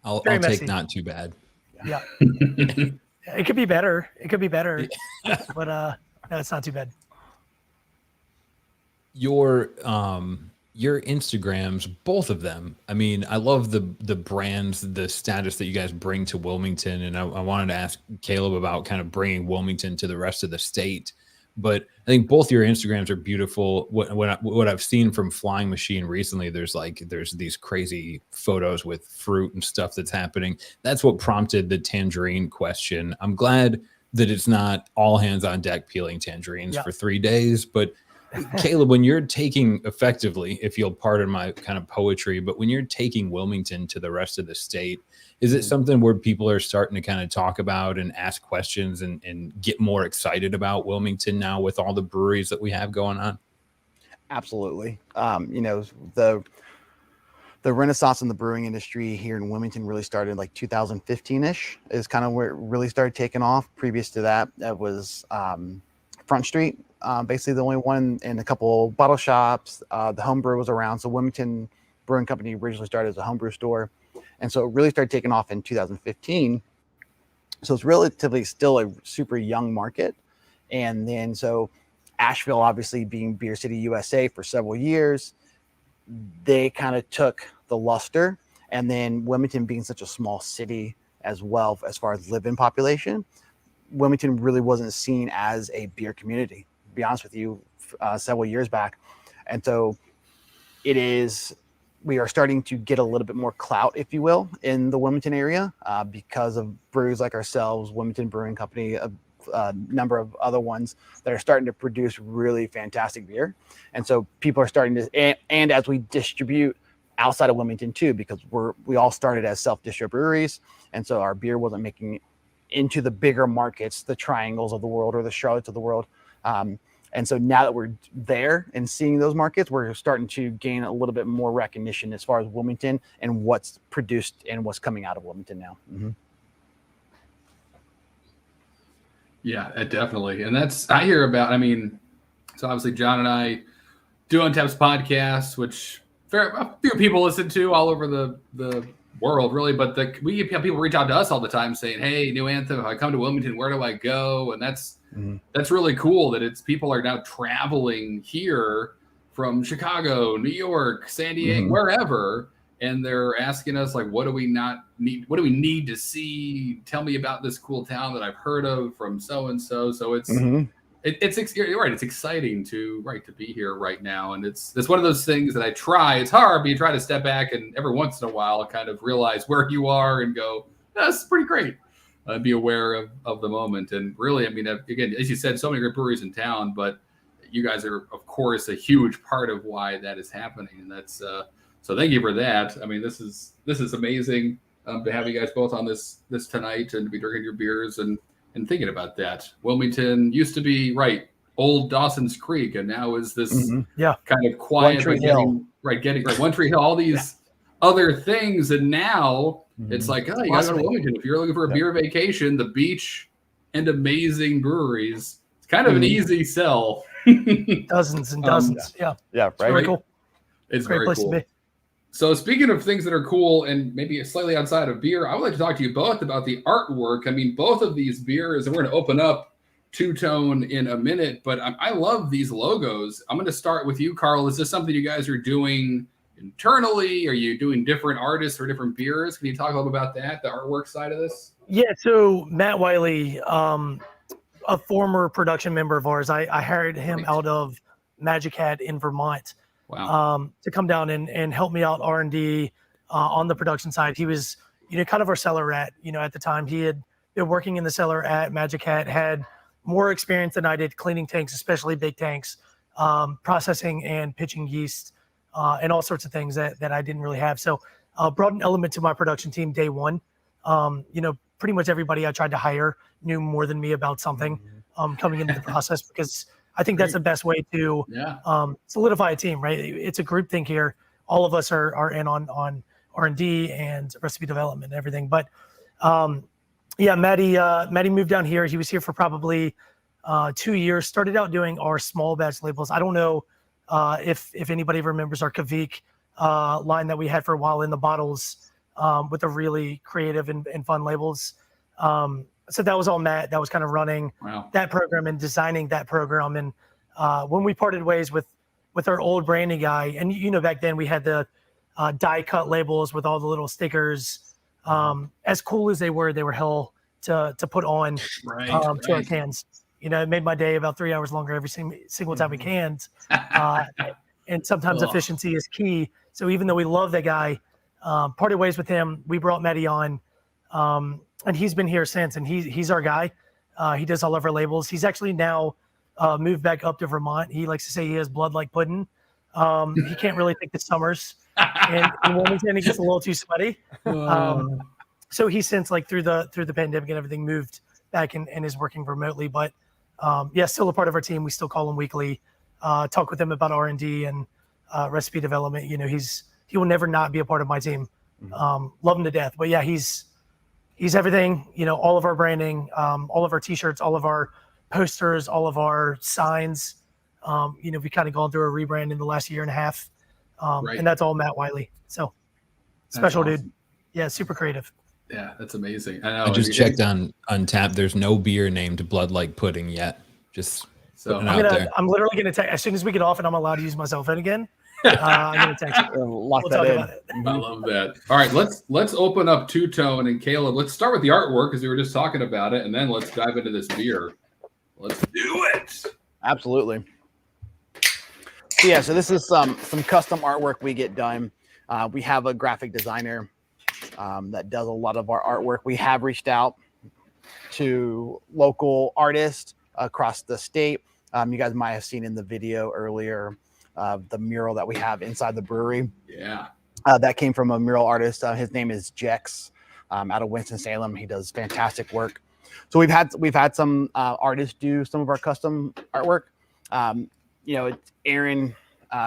I'll take not too bad. Yeah. It could be better. But no, it's not too bad. Your Instagrams, both of them. I mean, I love the brands, the status that you guys bring to Wilmington. And I wanted to ask Caleb about kind of bringing Wilmington to the rest of the state. But I think both your Instagrams are beautiful. What I've seen from Flying Machine recently, there's these crazy photos with fruit and stuff that's happening. That's what prompted the tangerine question. I'm glad that it's not all hands on deck peeling tangerines for 3 days, but Caleb, when you're taking effectively, if you'll pardon my kind of poetry, but when you're taking Wilmington to the rest of the state, is it something where people are starting to kind of talk about and ask questions and get more excited about Wilmington now with all the breweries that we have going on? Absolutely. The renaissance in the brewing industry here in Wilmington really started like 2015-ish is kind of where it really started taking off. Previous to that, it was Front Street, basically the only one, and a couple bottle shops. The homebrew was around. So Wilmington Brewing Company originally started as a homebrew store. And so it really started taking off in 2015. So it's relatively still a super young market. And then so Asheville, obviously being Beer City, USA for several years, they kind of took the luster. And then Wilmington being such a small city as well, as far as live-in population, Wilmington really wasn't seen as a beer community, to be honest with you, several years back. And so we are starting to get a little bit more clout, if you will, in the Wilmington area because of breweries like ourselves, Wilmington Brewing Company, a number of other ones that are starting to produce really fantastic beer. And so people are starting to, and as we distribute outside of Wilmington too, because we all started as self-distro breweries. And so our beer wasn't making it into the bigger markets, the Triangles of the world or the Charlottes of the world. And so now that we're there and seeing those markets, we're starting to gain a little bit more recognition as far as Wilmington and what's produced and what's coming out of Wilmington now. Mm-hmm. Yeah, definitely. And I hear about, so obviously John and I do Untapped's podcast, which a few people listen to all over the world, really. But we have people reach out to us all the time saying, hey, New Anthem, if I come to Wilmington, where do I go? And that's really cool that people are now traveling here from Chicago, New York, San Diego, wherever. And they're asking us, like, what do we need to see? Tell me about this cool town that I've heard of from so-and-so. So it's you're right. It's exciting to be here right now. And it's one of those things that it's hard, but you try to step back and every once in a while kind of realize where you are and go, that's pretty great. Be aware of the moment. And really, again, as you said, so many great breweries in town, but you guys are, of course, a huge part of why that is happening. And that's, so thank you for that. This is amazing to have you guys both on this tonight and to be drinking your beers and thinking about that. Wilmington used to be old Dawson's Creek, and now is this kind of quiet, One Tree Hill. getting One Tree Hill, all these other things, and now it's like, oh, you gotta go to Wilmington if you're looking for a beer vacation, the beach, and amazing breweries. It's kind of an easy sell. Dozens and dozens. Yeah, right. Very cool. It's great very place cool. to be. So speaking of things that are cool and maybe slightly outside of beer, I would like to talk to you both about the artwork. Both of these beers, and we're going to open up Two Tone in a minute, but I love these logos. I'm going to start with you, Carl. Is this something you guys are doing internally? Are you doing different artists or different beers? Can you talk a little about that, the artwork side of this? Yeah, so Matt Wiley, a former production member of ours, I hired him out of Magic Hat in Vermont. Wow. To come down and help me out R&D on the production side. He was, kind of our cellar rat. At the time he had been working in the cellar at Magic Hat, had more experience than I did cleaning tanks, especially big tanks, processing and pitching yeast, and all sorts of things that I didn't really have. So brought an element to my production team day one. Pretty much everybody I tried to hire knew more than me about something coming into the process, because I think that's the best way to solidify a team, right? It's a group think here. All of us are in on R&D and recipe development and everything. But Matty moved down here. He was here for probably 2 years. Started out doing our small batch labels. I don't know if anybody remembers our Kavik line that we had for a while in the bottles with the really creative and fun labels. So that was all Matt. That was kind of running that program and designing that program. And when we parted ways with our old branding guy, and back then we had the die cut labels with all the little stickers. As cool as they were hell to put on to our cans. It made my day about 3 hours longer every single time we canned. And sometimes efficiency is key. So even though we love that guy, parted ways with him, we brought Matty on. And he's been here since, and he's our guy. He does all of our labels. He's actually now moved back up to Vermont. He likes to say he has blood like pudding. He can't really take the summers, and in Wilmington it gets a little too sweaty. So he since like through the pandemic and everything moved back and is working remotely. But yeah, still a part of our team. We still call him weekly, talk with him about R&D and recipe development. You know, he will never not be a part of my team. Love him to death. But yeah, he's everything. You know, all of our branding, all of our T-shirts, all of our posters, all of our signs. You know, we kind of gone through a rebrand in the last year and a half, and that's all Matt Wiley. So special awesome. dude. Yeah, super creative. Yeah, that's amazing. I know. I just checked on Untappd. There's no beer named Blood Like Pudding yet. Just so I'm literally gonna text as soon as we get off and I'm allowed to use my cell phone again. I'm gonna text you. Lock We'll that talk in. about it. I love that. All right, let's open up Two-Tone and Caleb. Let's start with the artwork because we were just talking about it, and then let's dive into this beer. Let's do it. Absolutely. Yeah, so this is some custom artwork we get done. We have a graphic designer that does a lot of our artwork. We have reached out to local artists across the state. You guys might have seen in the video earlier the mural that we have inside the brewery. Yeah. That came from a mural artist. His name is Jex out of Winston-Salem. He does fantastic work. So we've had some artists do some of our custom artwork. You know, it's Aaron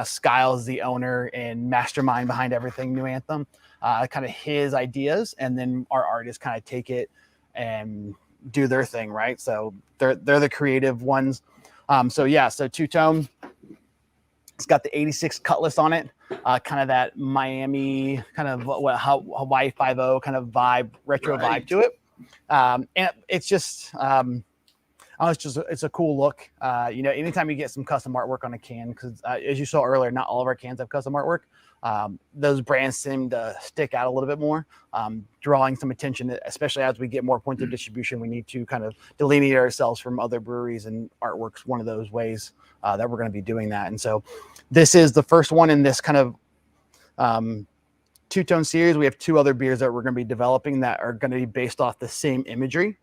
Skiles, the owner and mastermind behind everything New Anthem. Kind of his ideas, and then our artists kind of take it and do their thing, right? So they're the creative ones. So yeah, so Two-Tone. It's got the 86 Cutlass on it, kind of that Miami, kind of Hawaii 5.0 kind of vibe, retro vibe to it. And it's just, it's a cool look. You know, anytime you get some custom artwork on a can, because as you saw earlier, not all of our cans have custom artwork. Those brands seem to stick out a little bit more, drawing some attention, especially as we get more points of distribution. We need to kind of delineate ourselves from other breweries, and artwork's one of those ways that we're going to be doing that. And so this is the first one in this kind of Two-Tone series. We have 2 other beers that we're going to be developing that are going to be based off the same imagery.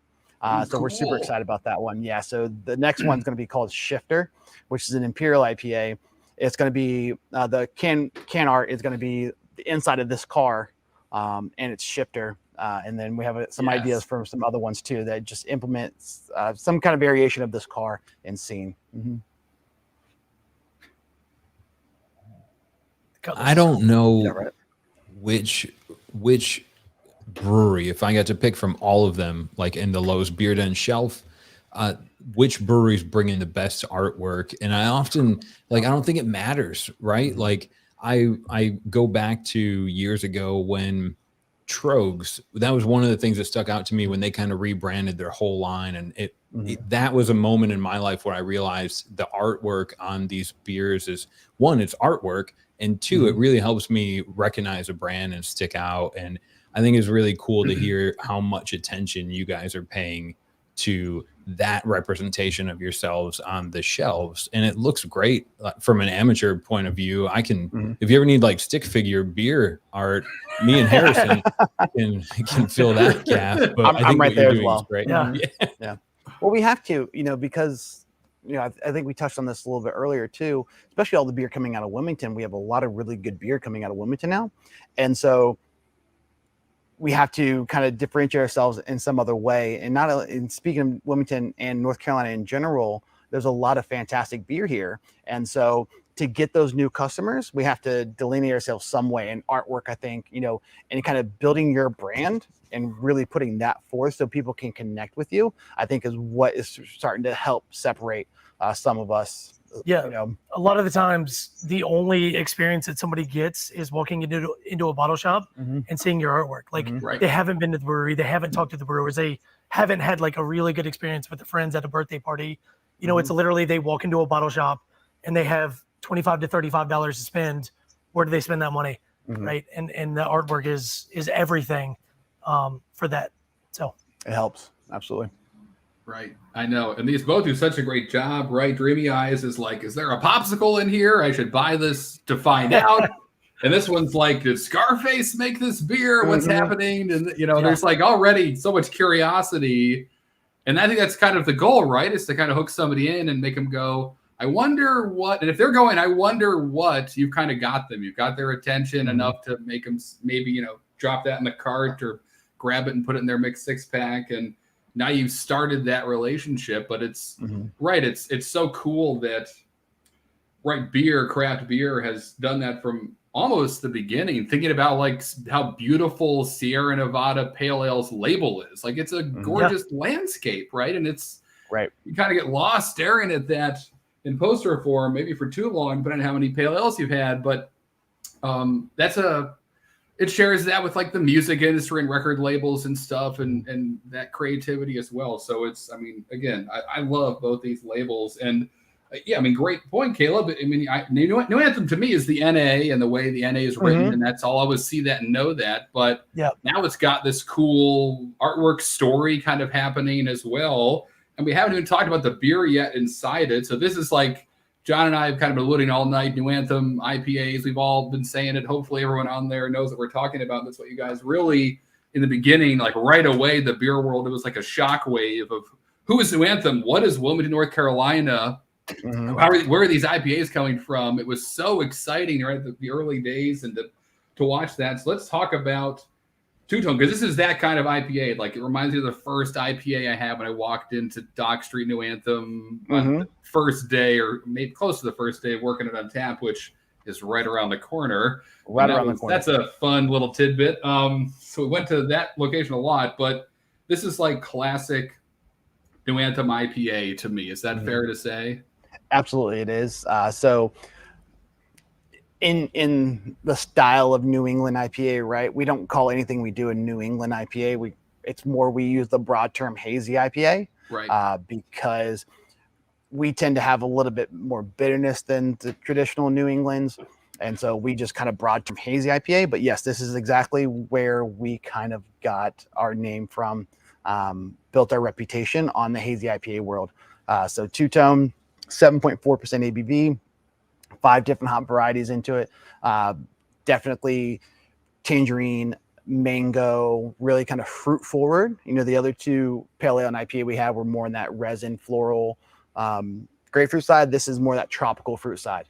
So we're super excited about that one. Yeah. So the next one's going to be called Shifter, which is an Imperial IPA. It's going to be the can art is going to be the inside of this car, and it's Shifter. And then we have some ideas for some other ones too that just implements some kind of variation of this car and scene. Mm-hmm. I don't know which brewery, if I got to pick from all of them, like in the Lowe's Beer Den shelf, which breweries bring in the best artwork. And I often, like, I don't think it matters, right? Like I go back to years ago when Trogs, that was one of the things that stuck out to me when they kind of rebranded their whole line. And that was a moment in my life where I realized the artwork on these beers is, one, it's artwork, and 2, it really helps me recognize a brand and stick out. And I think it's really cool to hear how much attention you guys are paying to that representation of yourselves on the shelves. And it looks great from an amateur point of view. I can, if you ever need like stick figure beer art, me and Harrison can fill that gap. But I think I'm right what there you're as doing well. is great. Yeah. Well, we have to, you know, because, you know, I think we touched on this a little bit earlier too, especially all the beer coming out of Wilmington. We have a lot of really good beer coming out of Wilmington now. And so we have to kind of differentiate ourselves in some other way. And not in speaking of Wilmington and North Carolina in general, there's a lot of fantastic beer here. And so to get those new customers, we have to delineate ourselves some way. And artwork, I think, you know, and kind of building your brand and really putting that forth so people can connect with you, I think is what is starting to help separate some of us. Yeah. You know, A lot of the times, the only experience that somebody gets is walking into a bottle shop and seeing your artwork. Like they haven't been to the brewery, they haven't talked to the brewers, they haven't had like a really good experience with the friends at a birthday party. You know, it's literally they walk into a bottle shop and they have $25 to $35 to spend. Where do they spend that money, right? And the artwork is everything for that. So it helps. Absolutely. Right. I know. And these both do such a great job, right? Dreamy Eyes is like, is there a popsicle in here? I should buy this to find out. And this one's like, did Scarface make this beer? What's happening? And, you know, there's like already so much curiosity And I think that's kind of the goal, right? Is to kind of hook somebody in and make them go, I wonder what, and if they're going, I wonder what, you've kind of got them. You've got their attention enough to make them maybe, drop that in the cart or grab it and put it in their mixed 6-pack. And now you've started that relationship. But it's right. It's so cool that craft beer has done that from almost the beginning, thinking about like how beautiful Sierra Nevada Pale Ale's label is. Like it's a gorgeous landscape, right? And it's you kind of get lost staring at that in poster form, maybe for too long, depending on how many pale ales you've had. But it shares that with like the music industry and record labels and stuff, and that creativity as well. So again, I love both these labels. And great point, Caleb. New Anthem to me is the NA and the way the NA is written, and that's all I always see that and know that. But now it's got this cool artwork story kind of happening as well. And we haven't even talked about the beer yet inside it. So this is like John and I have kind of been alluding all night, New Anthem, IPAs. We've all been saying it. Hopefully everyone on there knows what we're talking about. That's what you guys really, in the beginning, like right away, the beer world, it was like a shockwave of who is New Anthem? What is Wilmington, North Carolina? Where are these IPAs coming from? It was so exciting right at the early days and to watch that. So let's talk about Two-Tone, because this is that kind of IPA. Like it reminds me of the first IPA I had when I walked into Dock Street New Anthem on the first day, or maybe close to the first day of working it on tap, which is right around the corner. That's a fun little tidbit. So we went to that location a lot, but this is like classic New Anthem IPA to me. Is that fair to say? Absolutely, it is. So in the style of New England IPA, right? We don't call anything we do a New England IPA. We use the broad term hazy IPA, right? Because we tend to have a little bit more bitterness than the traditional New Englands, and so we just kind of broad term hazy IPA. But yes, this is exactly where we kind of got our name from, built our reputation on the hazy IPA world. So Two-Tone, 7.4% ABV. 5 different hop varieties into it. Definitely tangerine, mango, really kind of fruit forward. The other 2 pale ale and IPA we had were more in that resin, floral, grapefruit side. This is more that tropical fruit side.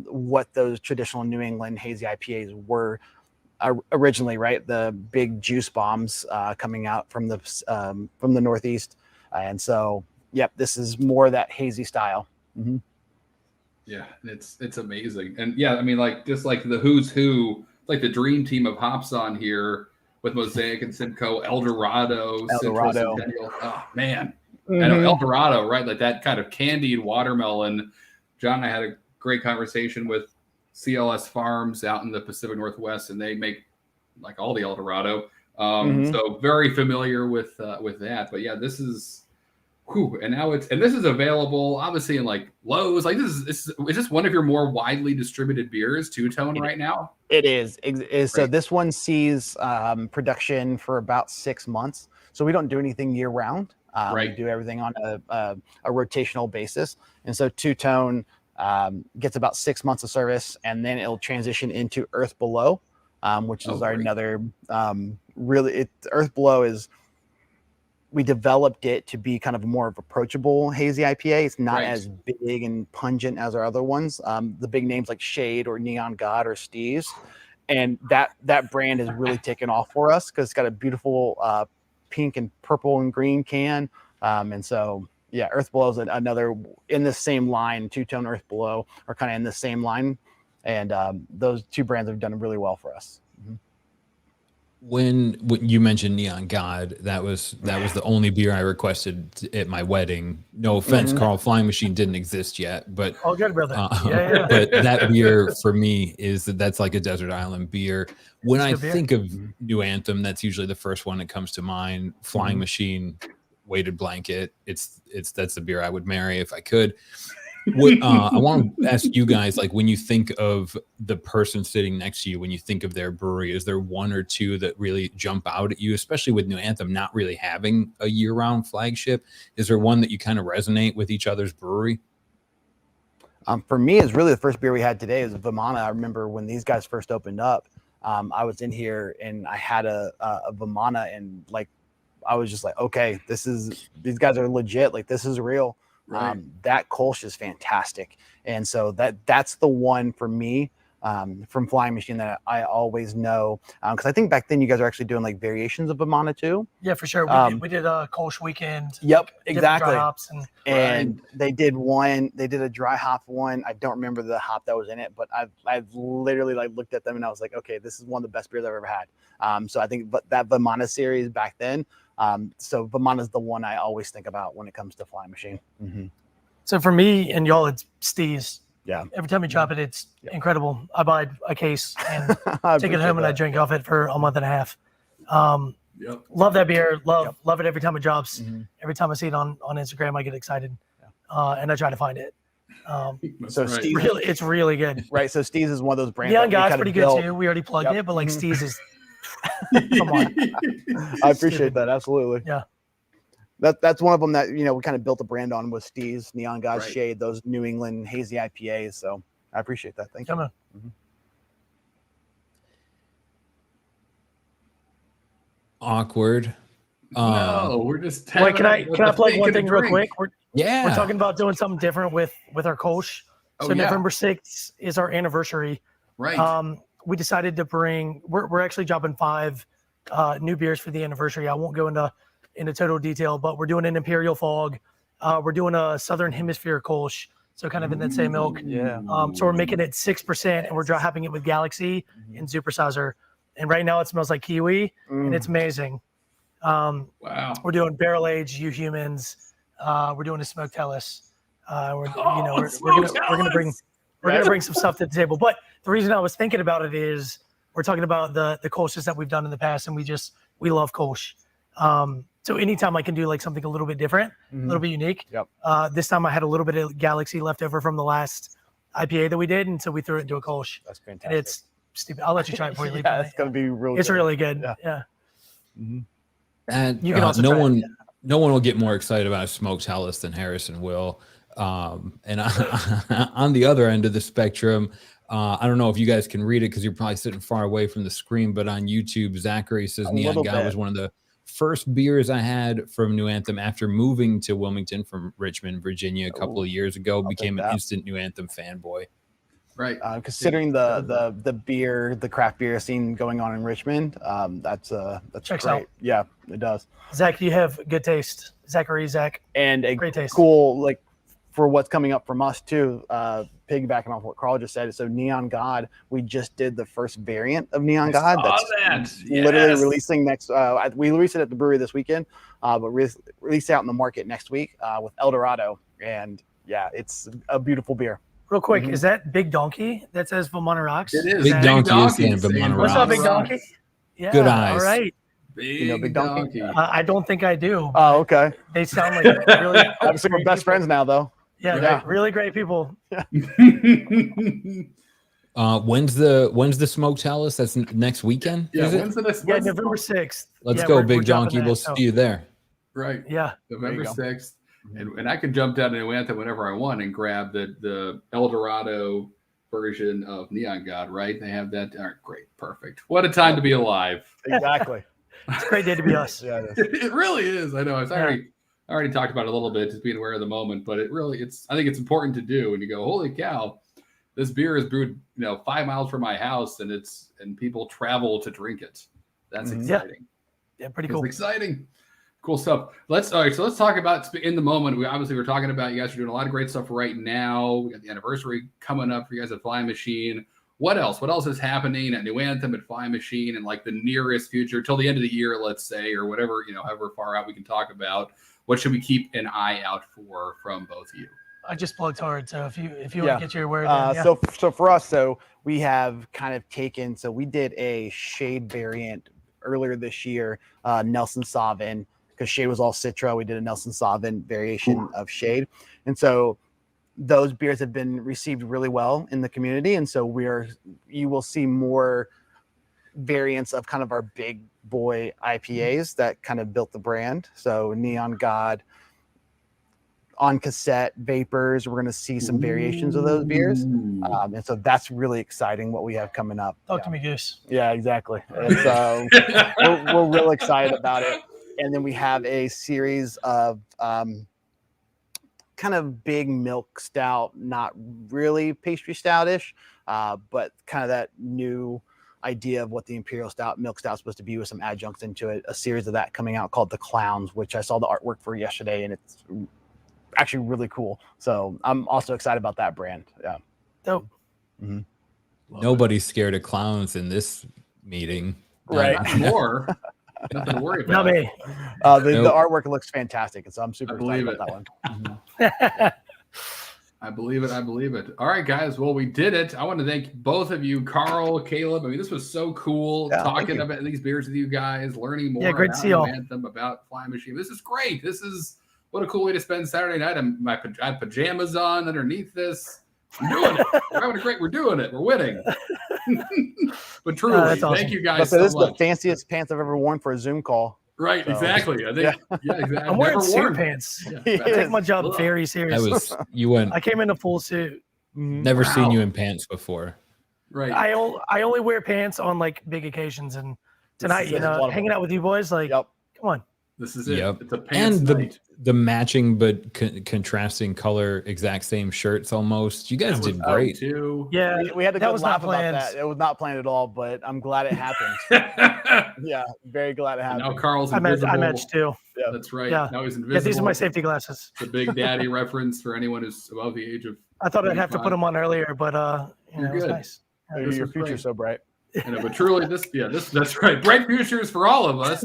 What those traditional New England hazy IPAs were originally, right? The big juice bombs coming out from the Northeast. And so, this is more that hazy style. Yeah, it's amazing. And just like the who's who, like the dream team of hops on here with Mosaic and Simcoe, Eldorado. Centennial. Oh man. I know Eldorado, right? Like that kind of candied watermelon. John and I had a great conversation with CLS Farms out in the Pacific Northwest, and they make like all the Eldorado. So very familiar with that. But yeah, this is and now this is available obviously in like Lowe's. Like is this one of your more widely distributed beers, Two-Tone, right now? It is. So this one sees production for about 6 months. So we don't do anything year round. We do everything on a rotational basis. And so Two-Tone gets about 6 months of service, and then it'll transition into Earth Below, which is another Earth Below is. We developed it to be kind of more of approachable hazy IPA. It's not as big and pungent as our other ones. The big names like Shade or Neon God or Steve's. And that brand has really taken off for us because it's got a beautiful pink and purple and green can. And so, Earth Below is another in the same line. Two-Tone, Earth Below are kind of in the same line. And those 2 brands have done really well for us. When you mentioned Neon God, that was the only beer I requested at my wedding. No offense, Carl, Flying Machine didn't exist yet, but all good, brother. But that beer for me that's like a desert island beer. When I think of New Anthem, that's usually the first one that comes to mind. Flying Machine, Weighted Blanket. That's the beer I would marry if I could. I want to ask you guys, like, when you think of the person sitting next to you, when you think of their brewery, is there one or two that really jump out at you, especially with New Anthem not really having a year-round flagship? Is there one that you kind of resonate with each other's brewery? For me, it's really the first beer we had today is Vimana. I remember when these guys first opened up, I was in here and I had a Vimana, and like I was just like, okay, these guys are legit. Like, this is real. Right. That Kolsch is fantastic. And so that's the one for me from Flying Machine that I always know. Because I think back then you guys are actually doing like variations of Vimana too. Yeah, for sure. We did a Kolsch weekend. Yep, different exactly. Dry hops And they did a dry hop one. I don't remember the hop that was in it, but I've literally like looked at them and I was like, okay, this is one of the best beers I've ever had. So I think that Vimana series back then. So Vimana is the one I always think about when it comes to Flying Machine. Mm-hmm. So for me and y'all, it's Steez. Yeah. Every time we drop it, it's incredible. I buy a case and take it home and I drink off it for a month and a half. Yep. Love that beer. Love it every time it drops. Mm-hmm. Every time I see it on Instagram, I get excited, and I try to find it. So right. Steez, it's really good. Right. So Steez is one of those brands. Neon God's pretty built. good too. We already plugged it, but like Steez is. Come on. I appreciate that. Absolutely. Yeah. That's one of them that, we kind of built a brand on with Steez, Neon God's Right. Shade, those New England hazy IPAs. So I appreciate that. Thank you. Come on. Mm-hmm. Awkward. No, we're just. Wait, can I plug one thing real quick? We're Yeah. talking about doing something different with our Kolsch. So November 6th is our anniversary. Right. We decided to bring. We're actually dropping 5 new beers for the anniversary. I won't go into total detail, but we're doing an Imperial Fog. We're doing a Southern Hemisphere Kolsch, so kind of in that same ilk. Yeah. So we're making it 6%, and we're hopping it with Galaxy and Supersizer. And right now it smells like kiwi, and it's amazing. Wow. We're doing barrel aged You Humans. We're doing a smoked Hellas. We're gonna bring some stuff to the table. But the reason I was thinking about it is we're talking about the Kolsch's that we've done in the past, and we love Kolsch. So anytime I can do like something a little bit different, a little bit unique. Yep. This time I had a little bit of Galaxy left over from the last IPA that we did, and so we threw it into a Kolsch. That's fantastic. And it's stupid. I'll let you try it before you leave. Yeah, it's going to be really It's good. really good. Yeah. Yeah. Mm-hmm. And You can also no try it, one, yeah. no one will get more excited about a smoked Hellas than Harrison will. And on the other end of the spectrum, I don't know if you guys can read it because you're probably sitting far away from the screen, but on YouTube, Zachary says A Neon little God bit. was one of the first beers I had from New Anthem after moving to Wilmington from Richmond, Virginia a couple of years ago. Became an that. instant New Anthem fanboy. Right. Considering the craft beer scene going on in Richmond, that's Checks great. out. Yeah, it does. Zach, you have good taste. Zach, And a Great taste. cool, like, for what's coming up from us too, piggybacking off what Carl just said. So Neon God, we just did the first variant of Neon God. That's literally releasing next. We released it at the brewery this weekend, but release it out in the market next week with El Dorado. And yeah, it's a beautiful beer. real quick, is that Big Donkey that says Vimana Rocks? It is. Big Donkey is saying Vimana What's up, Big Rocks. Donkey? Yeah, Good eyes. All right. Big Donkey? I don't think I do. Oh, okay. They sound like really. Obviously, we're best friends now, though. Yeah, Yeah. they're really great people. When's the smoked Hellas? That's next weekend. Yeah, is it? when's the next? Yeah, when's- November 6th. Let's Yeah, go, we're Big dropping Donkey. that, We'll so- see you there. Right. Yeah. November There you go. 6th. And I can jump down to New Anthem whenever I want and grab the El Dorado version of Neon God, right? They have that. All right, great. Perfect. What a time to be alive. Exactly. It's a great day to be us. Yeah, it is. It really is. I know. I already talked about it a little bit, just being aware of the moment, but I think it's important to do. And you go, holy cow, this beer is brewed, 5 miles from my house, and people travel to drink it. That's exciting. Yeah, pretty It's cool. exciting. Cool stuff. Let's talk about in the moment. We're talking about, you guys are doing a lot of great stuff right now. We got the anniversary coming up for you guys at Flying Machine. What else? What else is happening at New Anthem, at Flying Machine, and like the nearest future till the end of the year, let's say, or whatever, however far out we can talk about? What should we keep an eye out for from both of you? I just plugged hard, so if you Yeah. want to get your word in, yeah. So for us, we have kind of we did a shade variant earlier this year, Nelson Sauvin, because shade was all Citra. We did a Nelson Sauvin variation of shade. And so those beers have been received really well in the community. And so you will see more variants of kind of our big boy IPAs that kind of built the brand. So Neon God, on cassette, Vapors, we're going to see some variations of those beers. And so that's really exciting what we have coming up. Talk to me, Goose. Yeah, exactly. It's, we're real excited about it. And then we have a series of kind of big milk stout, not really pastry stoutish, but kind of that new idea of what the imperial stout, milk stout is supposed to be with some adjuncts into it. A series of that coming out called The Clowns, which I saw the artwork for yesterday, and it's actually really cool. So I'm also excited about that brand. Yeah. Dope. Nobody's scared of clowns in this meeting. Right. Not more. Nothing to worry Not about. me. The artwork looks fantastic, and so I'm super excited believe about that one. I believe it. I believe it. All right, guys. Well, we did it. I want to thank both of you, Carl, Caleb. I mean, this was so cool talking about these beers with you guys, learning more great to see y'all. about Anthem, about Flying Machine. This is great. This is what a cool way to spend Saturday night. I have pajamas on underneath this. I'm doing it. We're doing it. We're winning. But truly, awesome. thank you guys So so this is much. the fanciest pants I've ever worn for a Zoom call. Right, So- exactly. I think, exactly. I'm wearing suit pants. Yeah, He I take is. my job Ugh. very That seriously. was you went. I came in a full suit. Never seen Wow. you in pants before. Right. I only wear pants on like big occasions, and tonight, is you one of know, them. hanging out with you boys, like, Yep. come on. This is it. Yep. It's a pants And night. the matching but contrasting color, exact same shirts almost. You guys That was did out great. too. Yeah, We had a that good was not laugh about planned. that. It was not planned at all, but I'm glad it happened. Yeah, very glad it And happened. now Carl's I invisible. matched too. That's right. Yeah. Now he's invisible. Yeah, these are my safety glasses. The Big Daddy reference for anyone who's above the age of. I thought I'd have to put them on earlier, but you know, You're it was good. nice. Your This was future's great. so bright. But truly, that's right. Bright futures for all of us.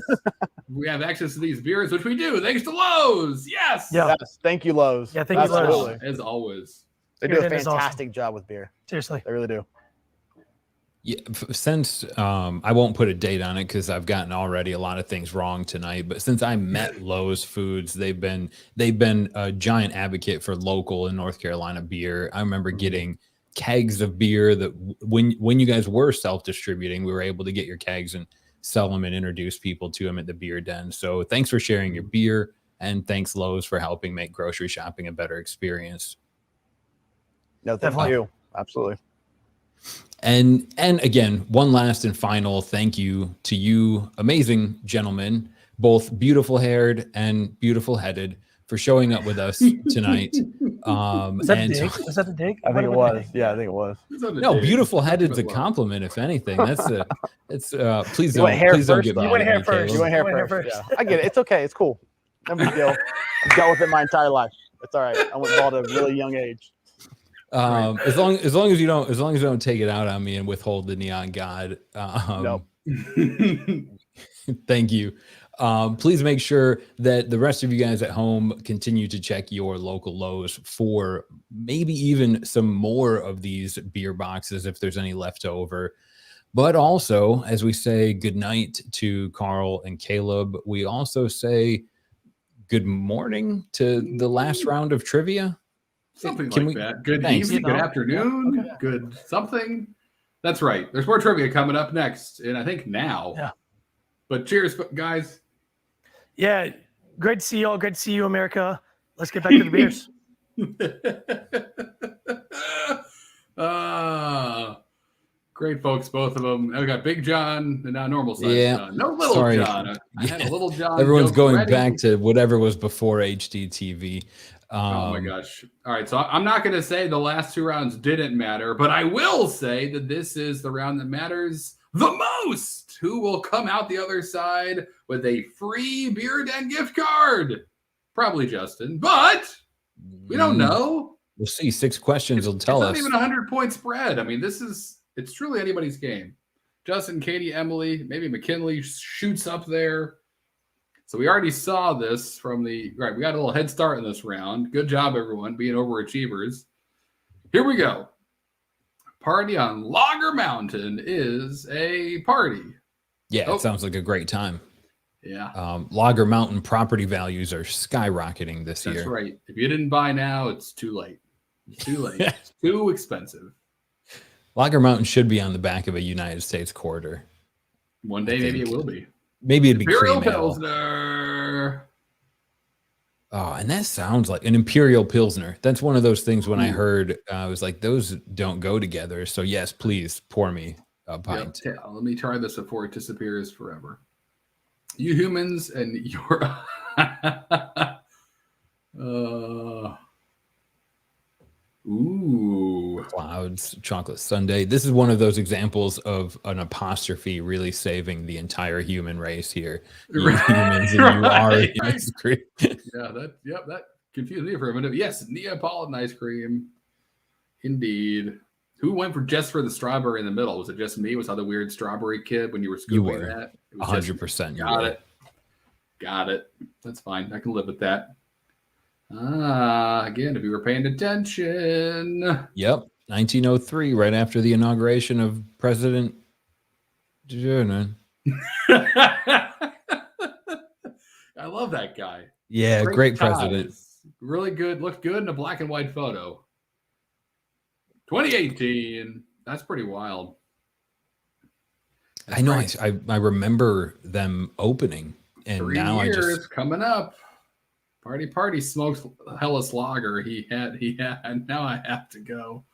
We have access to these beers, which we do thanks to Lowe's. Yes. Yeah. Yes, thank you, Lowe's. Yeah, thank you, Lowe's. Absolutely. As always. They do a Beer is awesome. fantastic job with beer. Seriously. They really do. Yeah, since I won't put a date on it because I've gotten already a lot of things wrong tonight. But since I met Lowe's Foods, they've been a giant advocate for local in North Carolina beer. I remember getting kegs of beer that when you guys were self-distributing, we were able to get your kegs and sell them and introduce people to them at the beer den. So thanks for sharing your beer, and thanks Lowe's for helping make grocery shopping a better experience. No, thank Definitely. you. Absolutely. And again, one last and final thank you to you, amazing gentlemen, both beautiful haired and beautiful headed, for showing up with us tonight. Was that a dig? Was that a dig? I think it was. Yeah, I think it was. No, beautiful headed's a compliment, if anything. That's please You went hair don't first, get though. mad You went at hair me, first. Caleb. You went hair Went hair first. first. Yeah. I get it. It's okay. It's cool. No big deal. I've dealt with it my entire life. It's all right. I went bald at a really young age. As long as you don't take it out on me and withhold the neon god. Nope. Thank you. Please make sure that the rest of you guys at home continue to check your local Lowe's for maybe even some more of these beer boxes if there's any left over. But also, as we say goodnight to Carl and Caleb, we also say good morning to the last round of trivia. Something Can like we- that. Good thanks. evening, good afternoon, Okay. good something. That's right. There's more trivia coming up next, and I think now. Yeah. But cheers, guys. Yeah, great to see y'all. Great to see you, America. Let's get back to the beers. Great folks, both of them. I got Big John and now normal size Yeah. John. No little Sorry. John. I had a little John. Everyone's joke going ready. back to whatever was before HDTV. Oh my gosh. All right. So I'm not going to say the last two rounds didn't matter, but I will say that this is the round that matters the most. Who will come out the other side with a free Beer Den gift card? Probably Justin, but we don't know. We'll see. 6 questions will tell It's us. not even a 100-point spread. I mean, it's truly anybody's game. Justin, Katie, Emily, maybe McKinley shoots up there. So we already saw this from right. We got a little head start in this round. Good job, everyone, being overachievers. Here we go. Party on Lager Mountain is a party. Yeah, Oh. it sounds like a great time. Yeah, Lager Mountain property values are skyrocketing this that's year. right. If you didn't buy now, it's too late. It's too late. It's too expensive. Lager Mountain should be on the back of a United States quarter. One day, maybe it will be. Maybe it'd be Imperial cream ale. Pilsner. Oh, and that sounds like an Imperial Pilsner. That's one of those things when I Ooh. heard, I was like, those don't go together. So yes, please pour me a pint. Yep. Let me try this before it disappears forever. You humans and your ooh. Clouds, chocolate sundae. This is one of those examples of an apostrophe really saving the entire human race here. You humans and you are Right. ice cream. Yeah, that confused me for a minute. Yes, Neapolitan ice cream. Indeed. Who went just for the strawberry in the middle? Was it just me? Was I the weird strawberry kid when you were scooping were. that? It was just- 100%. Got it. That's fine. I can live with that. Again, if you were paying attention. Yep. 1903, right after the inauguration of President. I love that guy. Yeah, great ties. president. Really good. Looked good in a black and white photo. 2018. That's pretty wild. I know. I remember them opening, and 3 now years coming up. Party smokes Hellas Lager. He had. Now I have to go.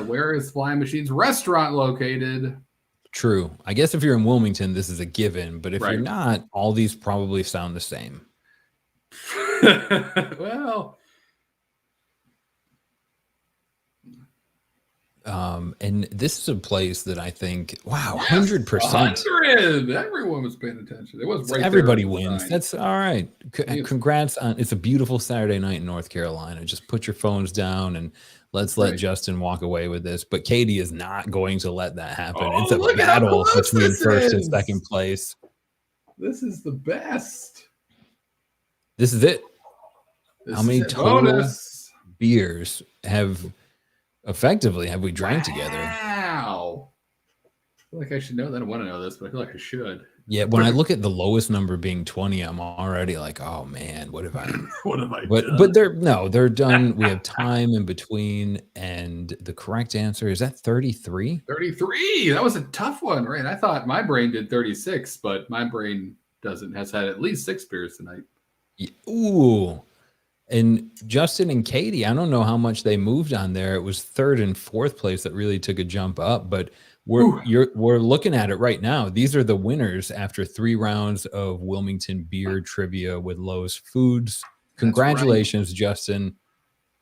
Where is Flying Machine's restaurant located? True. I guess if you're in Wilmington, this is a given. But if Right. you're not, all these probably sound the same. Well. And this is a place that I think, wow, 100%. 100. Everyone was paying attention. It was right Everybody there on the wins. sign. That's all right. Yes. Congrats on. It's a beautiful Saturday night in North Carolina. Just put your phones down and let's let Right. Justin walk away with this. But Katie is not going to let that happen. Oh, It's a look at how battle close between this first and is. second place. This is the best. This is it. This How many is it. total Bonus. beers have we drank together? Wow. I feel like I should know that. I want to know this, but I feel like I should. Yeah, when I look at the lowest number being 20, I'm already like, oh man, what have I What have I but done? but they're done. We have time in between, and the correct answer is that 33. 33. That was a tough one, right? I thought my brain did 36, but my brain has had at least 6 beers tonight. Ooh. And Justin and Katie, I don't know how much they moved on there. It was third and fourth place that really took a jump up, but we're looking at it right now. These are the winners after 3 rounds of Wilmington beer trivia with Lowe's Foods. Congratulations, Justin.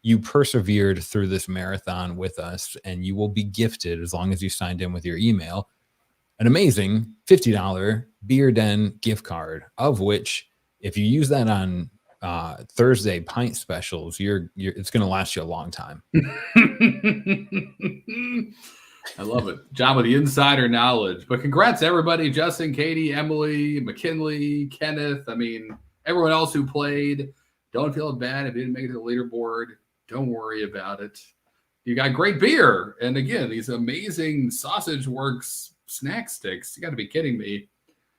You persevered through this marathon with us, and you will be gifted, as long as you signed in with your email, an amazing $50 Beer Den gift card, of which, if you use that on Thursday pint specials, it's going to last you a long time. I love it. John with the insider knowledge. But congrats, everybody. Justin, Katie, Emily, McKinley, Kenneth. I mean, everyone else who played. Don't feel bad if you didn't make it to the leaderboard. Don't worry about it. You got great beer. And again, these amazing Sausage Works snack sticks. You got to be kidding me.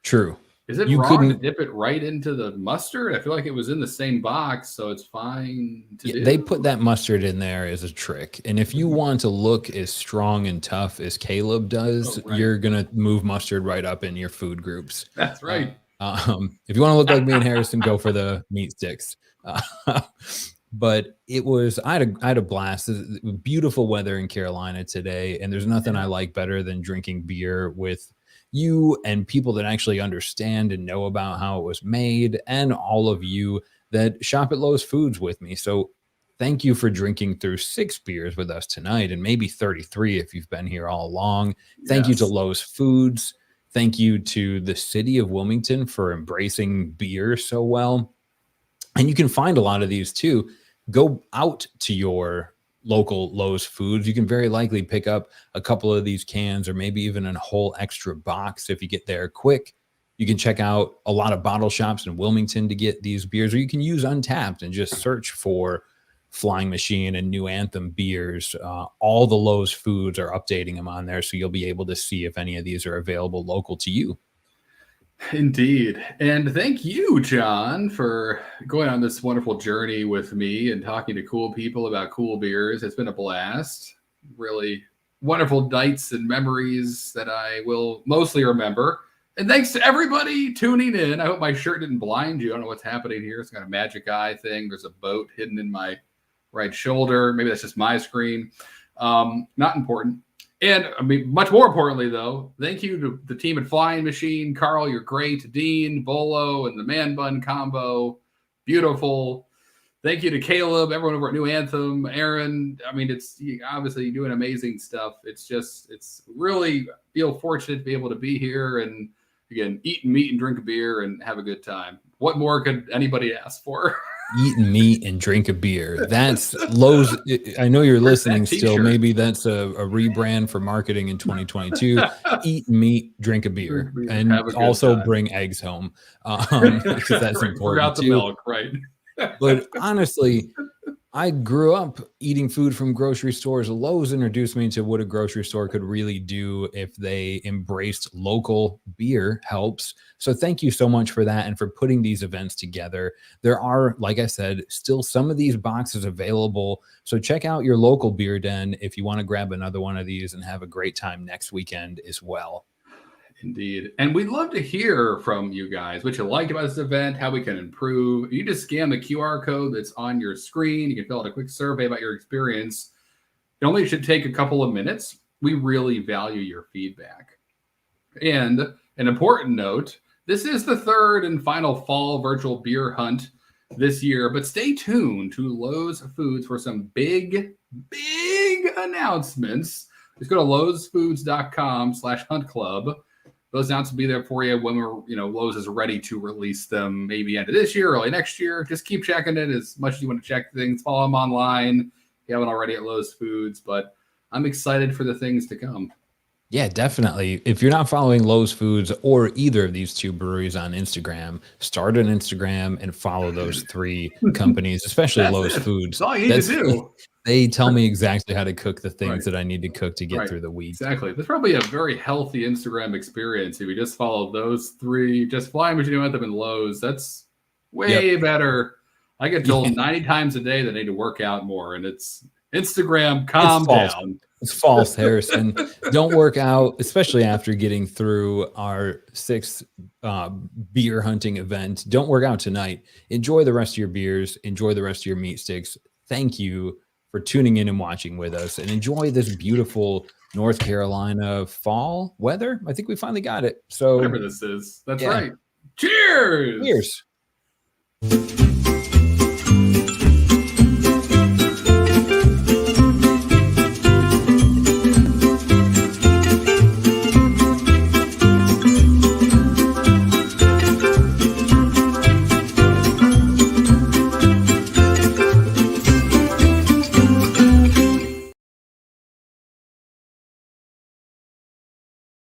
True. Is it wrong to dip it right into the mustard? I feel like it was in the same box, so it's fine to do. They put that mustard in there as a trick. And if you want to look as strong and tough as Caleb does, you're going to move mustard right up in your food groups. That's right. If you want to look like me and Harrison, go for the meat sticks. But I had a blast. Beautiful weather in Carolina today, and there's nothing I like better than drinking beer with you and people that actually understand and know about how it was made, and all of you that shop at Lowe's Foods with me. So thank you for drinking through 6 beers with us tonight, and maybe 33 if you've been here all along. Thank you to Lowe's Foods. Thank you to the city of Wilmington for embracing beer so well. And you can find a lot of these too. Go out to your local Lowe's Foods. You can very likely pick up a couple of these cans, or maybe even a whole extra box if you get there quick. You can check out a lot of bottle shops in Wilmington to get these beers, or you can use Untapped and just search for Flying Machine and New Anthem beers. All the Lowe's Foods are updating them on there, so you'll be able to see if any of these are available local to you. Indeed. And thank you, John, for going on this wonderful journey with me and talking to cool people about cool beers. It's been a blast. Really wonderful nights and memories that I will mostly remember. And thanks to everybody tuning in. I hope my shirt didn't blind you. I don't know what's happening here. It's got a magic eye thing. There's a boat hidden in my right shoulder. Maybe that's just my screen. Not important. And I mean, much more importantly, though, thank you to the team at Flying Machine. Carl, you're great. Dean, Bolo, and the Man Bun combo. Beautiful. Thank you to Caleb, everyone over at New Anthem, Aaron. I mean, it's obviously doing amazing stuff. It's really feel fortunate to be able to be here and, again, eat and meat and drink a beer and have a good time. What more could anybody ask for? Eat meat and drink a beer. That's Lowe's. I know you're listening still. Maybe that's a rebrand for marketing in 2022. Eat meat, drink a beer, and also bring eggs home because that's important. Forgot the milk, right? But honestly, I grew up eating food from grocery stores. Lowe's introduced me to what a grocery store could really do if they embraced local beer helps. So thank you so much for that and for putting these events together. There are, like I said, still some of these boxes available. So check out your local beer den if you want to grab another one of these and have a great time next weekend as well. Indeed. And we'd love to hear from you guys what you liked about this event, how we can improve. You just scan the QR code that's on your screen. You can fill out a quick survey about your experience. It only should take a couple of minutes. We really value your feedback. And an important note, this is the third and final fall virtual beer hunt this year, but stay tuned to Lowe's Foods for some big announcements. Just go to lowesfoods.com/hunt club. Those announcements will be there for you when Lowe's is ready to release them, maybe end of this year, early next year. Just keep checking it as much as you want to check things. Follow them online if you haven't already at Lowe's Foods, but I'm excited for the things to come. Yeah, definitely. If you're not following Lowe's Foods or either of these two breweries on Instagram, start an Instagram and follow those three companies, especially Lowe's Foods. That's all you need to do. They tell me exactly how to cook the things that I need to cook to get through the week. Exactly. There's probably a very healthy Instagram experience if you just follow those three. Just Flying Machine with them in Lowe's. That's way better. I get told 90 times a day that I need to work out more, and it's Instagram. Calm down. It's false, Harrison. Don't work out, especially after getting through our 6th beer hunting event. Don't work out tonight. Enjoy the rest of your beers. Enjoy the rest of your meat sticks. Thank you for tuning in and watching with us, and enjoy this beautiful North Carolina fall weather. I think we finally got it. So whatever this is, that's right. Cheers. Cheers.